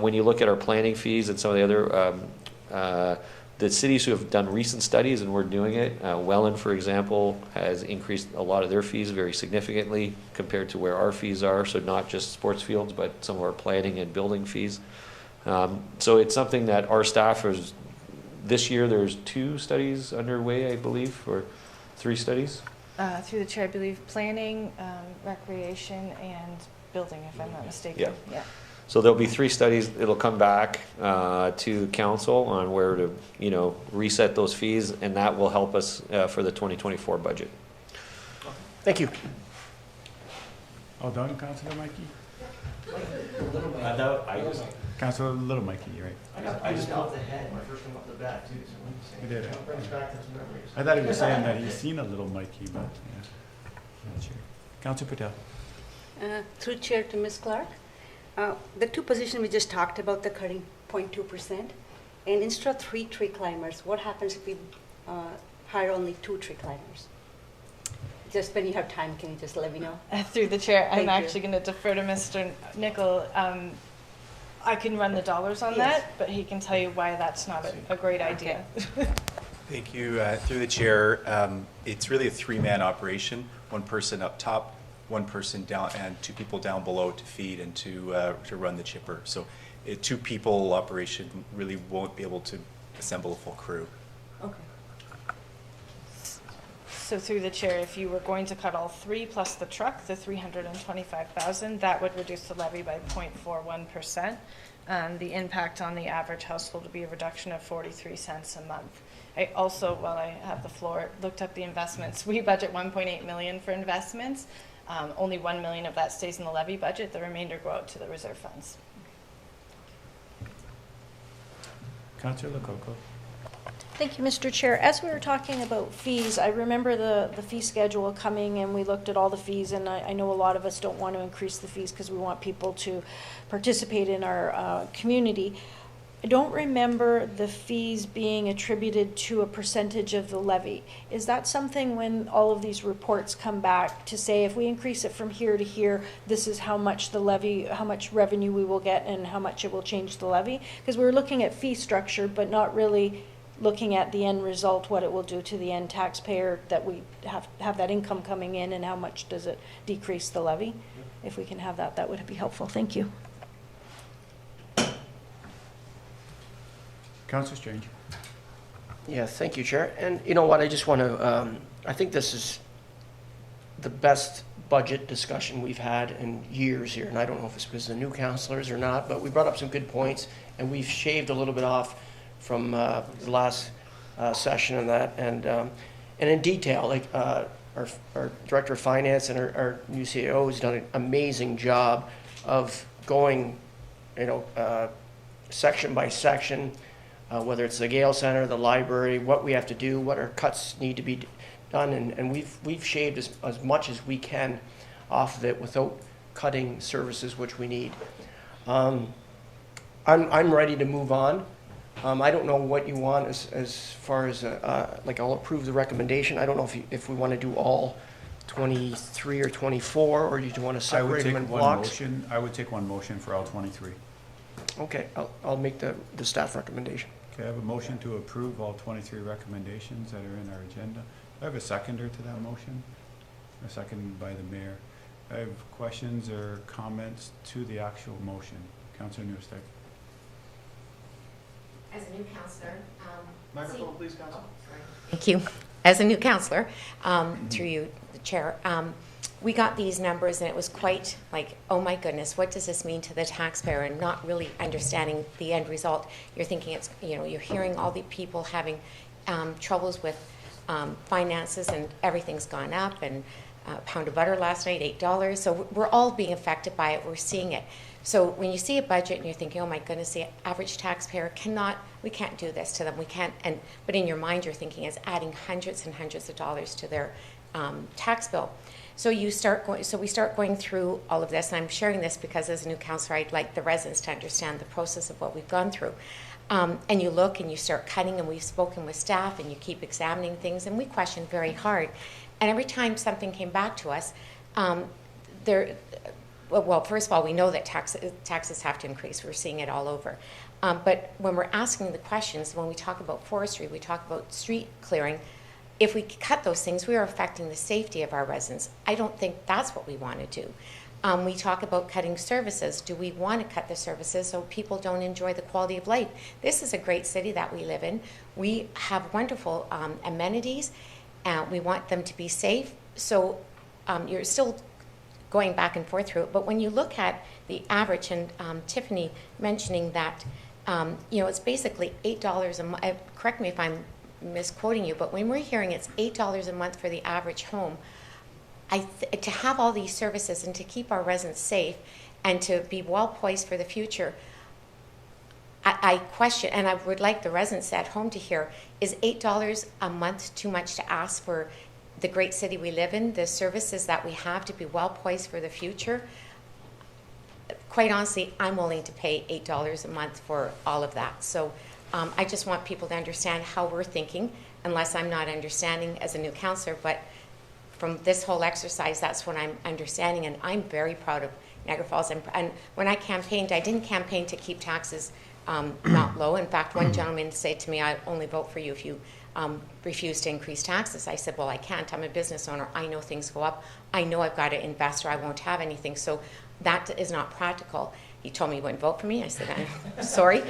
S9: When you look at our planning fees and some of the other, the cities who have done recent studies, and we're doing it, Welland, for example, has increased a lot of their fees very significantly compared to where our fees are. So not just sports fields, but some of our planning and building fees. So it's something that our staff is, this year there's 2 studies underway, I believe, or 3 studies.
S2: Through the chair, I believe planning, recreation, and building, if I'm not mistaken. Yeah.
S9: So there'll be 3 studies. It'll come back to council on where to, reset those fees, and that will help us for the 2024 budget.
S12: Thank you.
S11: All done, Councillor Mikey?
S3: Councillor Little Mikey, you're right.
S12: I just off the head, my first one off the bat, too. So
S3: You did it.
S12: brings back to some memories.
S3: I thought he was saying that he's seen a Little Mikey, but yeah. Not sure. Councillor Patel.
S10: Through chair to Ms. Clark. The 2 positions we just talked about, the cutting 0.2%, and instead of 3 tree climbers, what happens if we hire only 2 tree climbers? Just when you have time, can you just let me know?
S2: Through the chair,
S10: Thank
S2: I'm
S10: you.
S2: actually going to defer to Mr. Nickel. I can run the dollars on
S10: Yes.
S2: that, but he can tell you why that's not a great idea.
S7: Thank you. Through the chair, it's really a 3-man operation, 1 person up top, 1 person down, and 2 people down below to feed and to run the chipper. So a 2-people operation really won't be able to assemble a full crew.
S10: Okay.
S2: So through the chair, if you were going to cut all 3 plus the truck, the $325,000, that would reduce the levy by 0.41%. The impact on the average household would be a reduction of 43 cents a month. I also, while I have the floor, looked up the investments. We budget $1.8 million for investments. Only $1 million of that stays in the levy budget. The remainder go out to the reserve funds.
S3: Councillor Lococo.
S6: Thank you, Mr. Chair. As we were talking about fees, I remember the fee schedule coming, and we looked at all the fees, and I know a lot of us don't want to increase the fees because we want people to participate in our community. I don't remember the fees being attributed to a percentage of the levy. Is that something when all of these reports come back to say if we increase it from here to here, this is how much the levy, how much revenue we will get and how much it will change the levy? Because we're looking at fee structure, but not really looking at the end result, what it will do to the end taxpayer, that we have that income coming in, and how much does it decrease the levy? If we can have that, that would be helpful. Thank you.
S3: Councillor Strange.
S12: Yeah, thank you, Chair. And you know what, I just want to, I think this is the best budget discussion we've had in years here, and I don't know if it's because of the new councillors or not, but we brought up some good points, and we've shaved a little bit off from the last session and that, and in detail, like our Director of Finance and our new CAO has done an amazing job of going, section by section, whether it's the Gale Center, the library, what we have to do, what our cuts need to be done, and we've shaved as much as we can off of it without cutting services which we need. I'm ready to move on. I don't know what you want as far as, like, I'll approve the recommendation. I don't know if we want to do all 23 or 24, or do you want to
S11: I would
S12: separate them
S11: take
S12: in
S11: one
S12: blocks?
S11: motion, I would take one motion for all 23.
S12: Okay, I'll make the staff recommendation.
S11: Okay, I have a motion to approve all 23 recommendations that are in our agenda. I have a seconder to that motion, a second by the mayor. I have questions or comments to the actual motion. Councillor Newstead.
S8: As a new councillor.
S1: Microphone, please, Council.
S8: Thank you. As a new councillor, through you, the chair, we got these numbers and it was quite like, oh my goodness, what does this mean to the taxpayer, and not really understanding the end result. You're thinking it's, you're hearing all the people having troubles with finances, and everything's gone up, and a pound of butter last night, $8. So we're all being affected by it. We're seeing it. So when you see a budget and you're thinking, oh my goodness, the average taxpayer we can't do this to them. We can't, but in your mind you're thinking it's adding hundreds and hundreds of dollars to their tax bill. So we start going through all of this, and I'm sharing this because as a new councillor, I'd like the residents to understand the process of what we've gone through. And you look and you start cutting, and we've spoken with staff, and you keep examining things, and we question very hard. And every time something came back to us, well, first of all, we know that taxes have to increase. We're seeing it all over. But when we're asking the questions, when we talk about forestry, we talk about street clearing, if we cut those things, we are affecting the safety of our residents. I don't think that's what we want to do. We talk about cutting services. Do we want to cut the services so people don't enjoy the quality of life? This is a great city that we live in. We have wonderful amenities. We want them to be safe. So you're still going back and forth through it. But when you look at the average, and Tiffany mentioning that, it's basically $8 a month. Correct me if I'm misquoting you, but when we're hearing it's $8 a month for the average home, to have all these services and to keep our residents safe and to be well poised for the future, I question, and I would like the residents at home to hear, is $8 a month too much to ask for the great city we live in, the services that we have to be well poised for the future? Quite honestly, I'm willing to pay $8 a month for all of that. So I just want people to understand how we're thinking, unless I'm not understanding as a new councillor, but from this whole exercise, that's what I'm understanding, and I'm very proud of Niagara Falls. And when I campaigned, I didn't campaign to keep taxes not low. In fact, one gentleman said to me, I'll only vote for you if you refuse to increase taxes. I said, well, I can't. I'm a business owner. I know things go up. I know I've got to invest or I won't have anything. So that is not practical. He told me he wouldn't vote for me. I said, I'm sorry.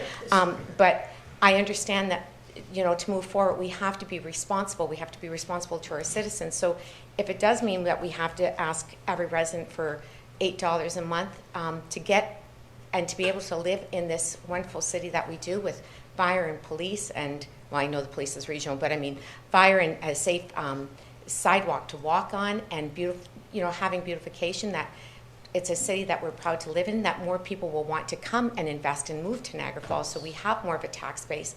S8: But I understand that, to move forward, we have to be responsible. We have to be responsible to our citizens. So if it does mean that we have to ask every resident for $8 a month to get and to be able to live in this wonderful city that we do, with fire and police, and, well, I know the police is regional, but I mean fire and a safe sidewalk to walk on, and beautiful, having beautification, that it's a city that we're proud to live in, that more people will want to come and invest and move to Niagara Falls, so we have more of a tax base.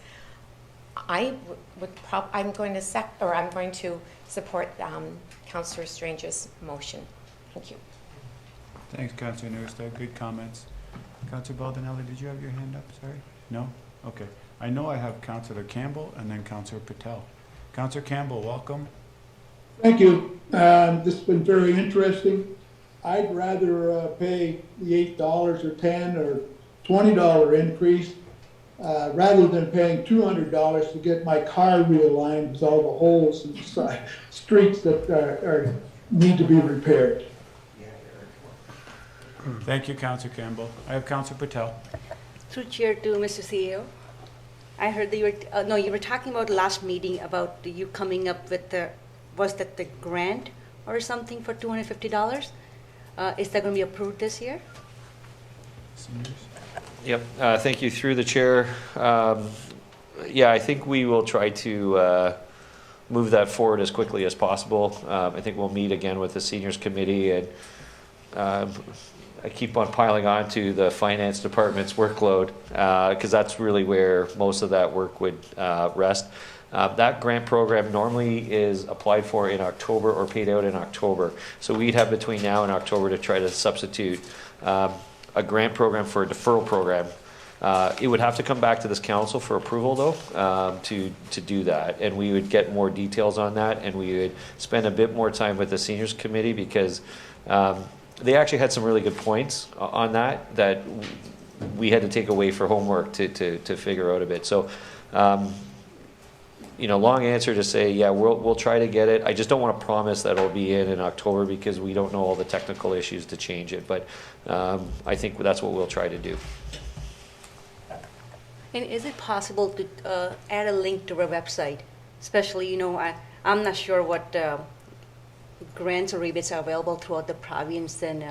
S8: I'm going to support Councillor Strange's motion. Thank you.
S11: Thanks, Councillor Newstead. Good comments. Councillor Baldinelli, did you have your hand up? Sorry? No? Okay. I know I have Councillor Campbell and then Councillor Patel. Councillor Campbell, welcome.
S14: Thank you. This has been very interesting. I'd rather pay the $8 or $10 or $20 increase rather than paying $200 to get my car realigned with all the holes in the streets that need to be repaired.
S11: Thank you, Councillor Campbell. I have Councillor Patel.
S10: Through Chair to Mr. CEO. I heard that you were talking about last meeting about you coming up with was that the grant or something for $250? Is that going to be approved this year?
S9: Yep, thank you. Through the chair. Yeah, I think we will try to move that forward as quickly as possible. I think we'll meet again with the seniors committee, and I keep on piling on to the finance department's workload because that's really where most of that work would rest. That grant program normally is applied for in October or paid out in October. So we'd have between now and October to try to substitute a grant program for a deferral program It would have to come back to this council for approval, though, to do that. And we would get more details on that, and we would spend a bit more time with the seniors committee, because they actually had some really good points on that we had to take away for homework to figure out a bit. So, long answer to say, yeah, we'll try to get it. I just don't want to promise that it'll be in October, because we don't know all the technical issues to change it. But I think that's what we'll try to do.
S10: And is it possible to add a link to our website? Especially, I'm not sure what grants or rebates are available throughout the province and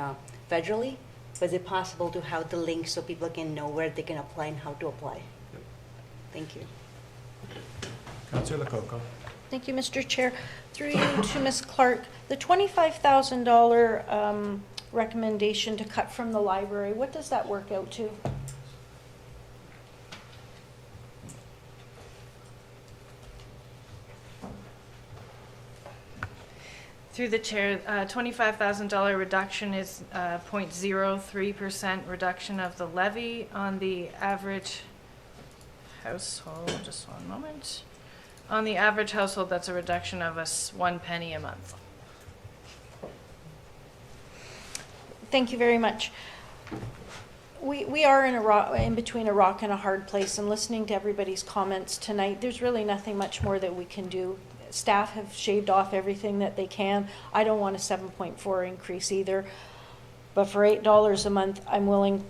S10: federally, but is it possible to have the link so people can know where they can apply and how to apply? Thank you.
S11: Councillor Lococo.
S6: Thank you, Mr. Chair. Through you to Ms. Clark, the $25,000 recommendation to cut from the library, what does that work out to?
S2: Through the chair, $25,000 reduction is 0.03% reduction of the levy on the average household. Just one moment. On the average household, that's a reduction of 1 penny a month.
S6: Thank you very much. We are in between a rock and a hard place, and listening to everybody's comments tonight, there's really nothing much more that we can do. Staff have shaved off everything that they can. I don't want a 7.4 increase either, but for $8 a month, I'm willing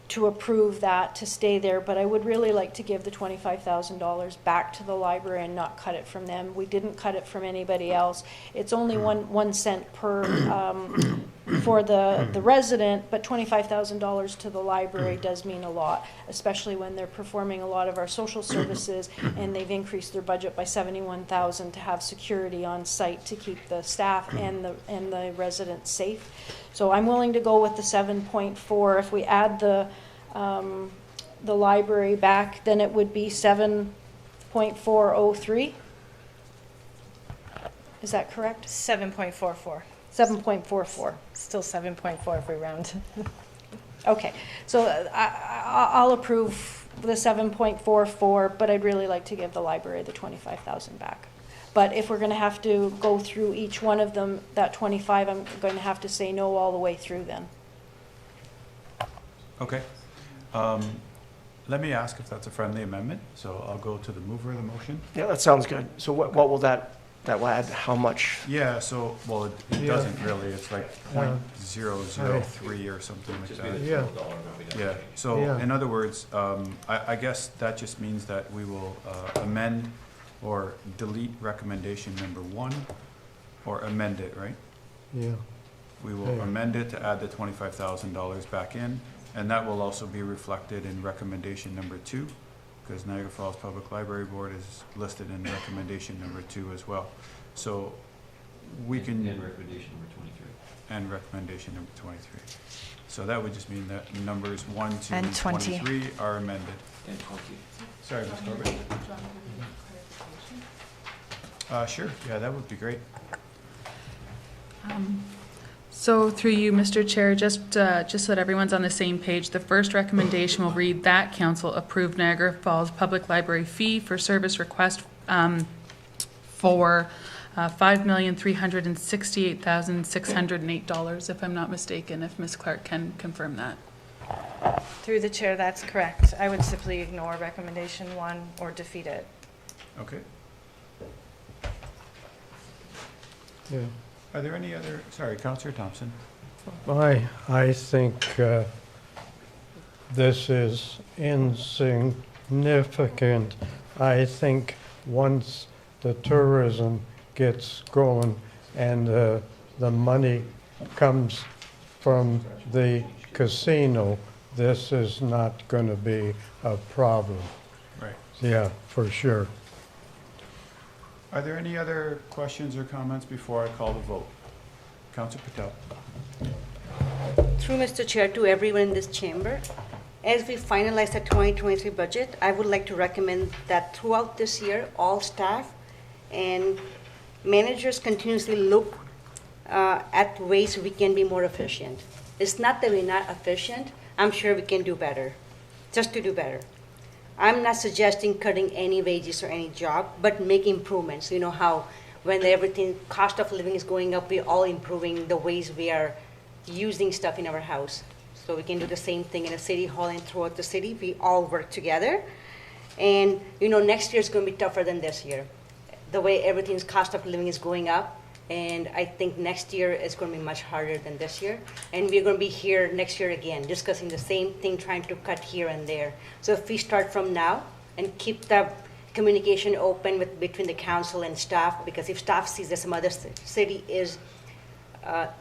S6: to approve that to stay there, but I would really like to give the $25,000 back to the library and not cut it from them. We didn't cut it from anybody else. It's only one cent per for the resident, but $25,000 to the library does mean a lot, especially when they're performing a lot of our social services, and they've increased their budget by $71,000 to have security on site to keep the staff and the residents safe. So I'm willing to go with the 7.4. If we add the library back, then it would be 7.403. Is that correct?
S2: 7.44.
S6: 7.44.
S2: Still 7.4 if we round.
S6: Okay, so I'll approve the 7.44, but I'd really like to give the library the 25,000 back. But if we're going to have to go through each one of them, that 25, I'm going to have to say no all the way through then.
S11: Okay. Let me ask if that's a friendly amendment. So I'll go to the mover of the motion.
S12: Yeah, that sounds good. So what will that will add how much?
S11: Yeah, so, well, it doesn't really. It's like 0.003 or something like that.
S5: Yeah.
S11: Yeah, so
S5: Yeah.
S11: in other words, I guess that just means that we will amend or delete recommendation number 1, or amend it, right?
S5: Yeah.
S11: We will
S5: Yeah.
S11: amend it to add the $25,000 back in, and that will also be reflected in recommendation number 2, because Niagara Falls Public Library Board is listed in recommendation number 2 as well. So we can.
S9: And recommendation number 23.
S11: And recommendation number 23. So that would just mean that numbers 1, 2,
S2: And
S11: and
S2: 20.
S11: 23 are amended.
S9: And 20.
S11: Sorry, Ms. Corbett. Sure, yeah, that would be great.
S15: So through you, Mr. Chair, just so that everyone's on the same page, the first recommendation will read that council approved Niagara Falls Public Library fee for service request for $5,368,608, if I'm not mistaken, if Ms. Clark can confirm that.
S2: Through the chair, that's correct. I would simply ignore recommendation 1 or defeat it.
S11: Okay.
S5: Yeah.
S11: Are there any other, sorry, Councillor Thompson?
S5: I think this is insignificant. I think once the tourism gets going and the money comes from the casino, this is not going to be a problem.
S11: Right.
S5: Yeah, for sure.
S11: Are there any other questions or comments before I call the vote? Councillor Patel.
S10: Through Mr. Chair, to everyone in this chamber, as we finalize the 2023 budget, I would like to recommend that throughout this year, all staff and managers continuously look at ways we can be more efficient. It's not that we're not efficient. I'm sure we can do better. just to do better. I'm not suggesting cutting any wages or any job, but make improvements. You know how when everything, cost of living is going up, we're all improving the ways we are using stuff in our house. So we can do the same thing in a city hall and throughout the city. We all work together. And, you know, next year is going to be tougher than this year. The way everything's cost of living is going up. And I think next year is going to be much harder than this year. And we're going to be here next year again, discussing the same thing, trying to cut here and there. So if we start from now and keep the communication open between the council and staff, because if staff sees that some other city is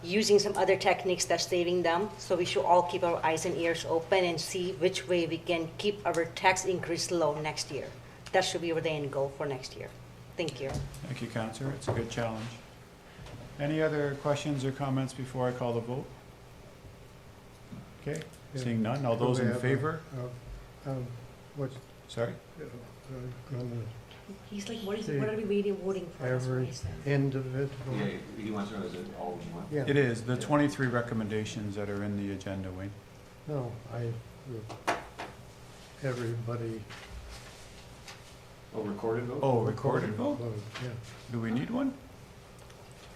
S10: using some other techniques that's saving them, so we should all keep our eyes and ears open and see which way we can keep our tax increase low next year. That should be the end goal for next year. Thank you.
S11: Thank you, Councillor. It's a good challenge. Any other questions or comments before I call the vote? Okay, seeing none. All those in favor?
S5: What's,
S11: Sorry?
S5: gonna
S10: He's like, what are we really voting for? That's what
S5: every
S10: he said.
S5: individual?
S9: He wants to know, is it all in one?
S5: Yeah.
S11: It is, the 23 recommendations that are in the agenda, Wayne.
S5: No, everybody.
S9: Oh, recorded vote?
S11: Oh, recorded vote?
S5: Yeah.
S11: Do we need one?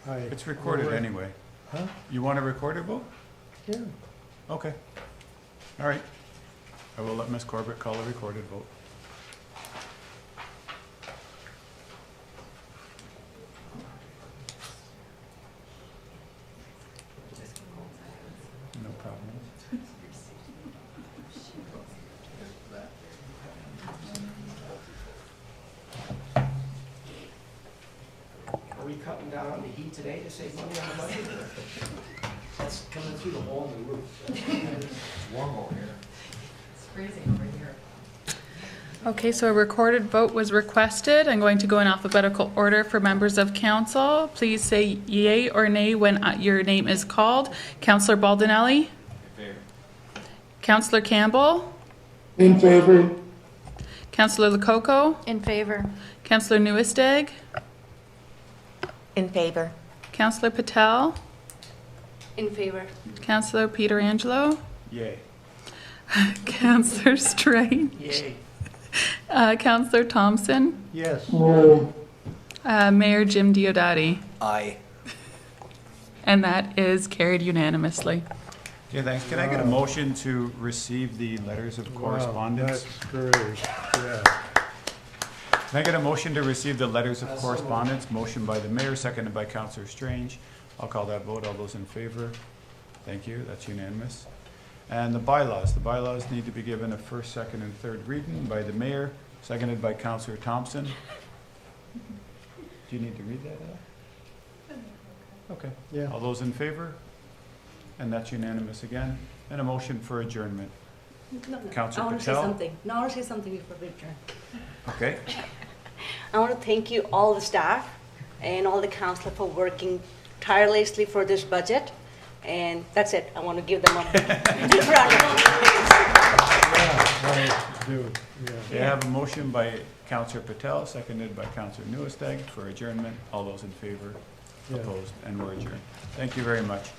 S11: It's recorded anyway.
S5: Huh?
S11: You want a recorded vote?
S5: Yeah.
S11: Okay. All right. I will let Ms. Corbett call a recorded vote. No problem.
S12: Are we cutting down on the heat today to save money on the budget? That's coming through the hole in the roof. It's warm over here.
S15: It's freezing over here. Okay, so a recorded vote was requested. I'm going to go in alphabetical order for members of council. Please say yay or nay when your name is called. Councillor Baldinelli? In favor. Councillor Campbell?
S14: In favor.
S15: Councillor Lococo?
S6: In favor.
S15: Councillor Newesteg?
S8: In favor.
S15: Councillor Patel?
S10: In favor.
S15: Councillor Pietrangelo?
S11: Yay.
S15: Councillor Strange?
S12: Yay.
S15: Councillor Thompson?
S5: Yes.
S14: No.
S15: Mayor Jim Diodati?
S12: Aye.
S15: And that is carried unanimously.
S11: Okay, thanks. Can I get a motion to receive the letters of correspondence?
S5: Wow, that's great, yeah.
S11: Can I get a motion to receive the letters of correspondence? Motion by the mayor, seconded by Councillor Strange. I'll call that vote. All those in favor? Thank you. That's unanimous. And the bylaws. The bylaws need to be given a first, second, and third reading by the mayor, seconded by Councillor Thompson. Do you need to read that out? Okay.
S5: Yeah.
S11: All those in favor? And that's unanimous again. And a motion for adjournment.
S10: No,
S11: Councillor
S10: I want to say
S11: Patel?
S10: something. No, I want to say something before we adjourn.
S11: Okay.
S10: I want to thank you, all the staff and all the council for working tirelessly for this budget. And that's it. I want to give them a big round of applause.
S5: I do, yeah.
S11: Okay, I have a motion by Councillor Patel, seconded by Councillor Newesteg for adjournment. All those in favor?
S5: Yeah.
S11: Opposed? And we're adjourned. Thank you very much.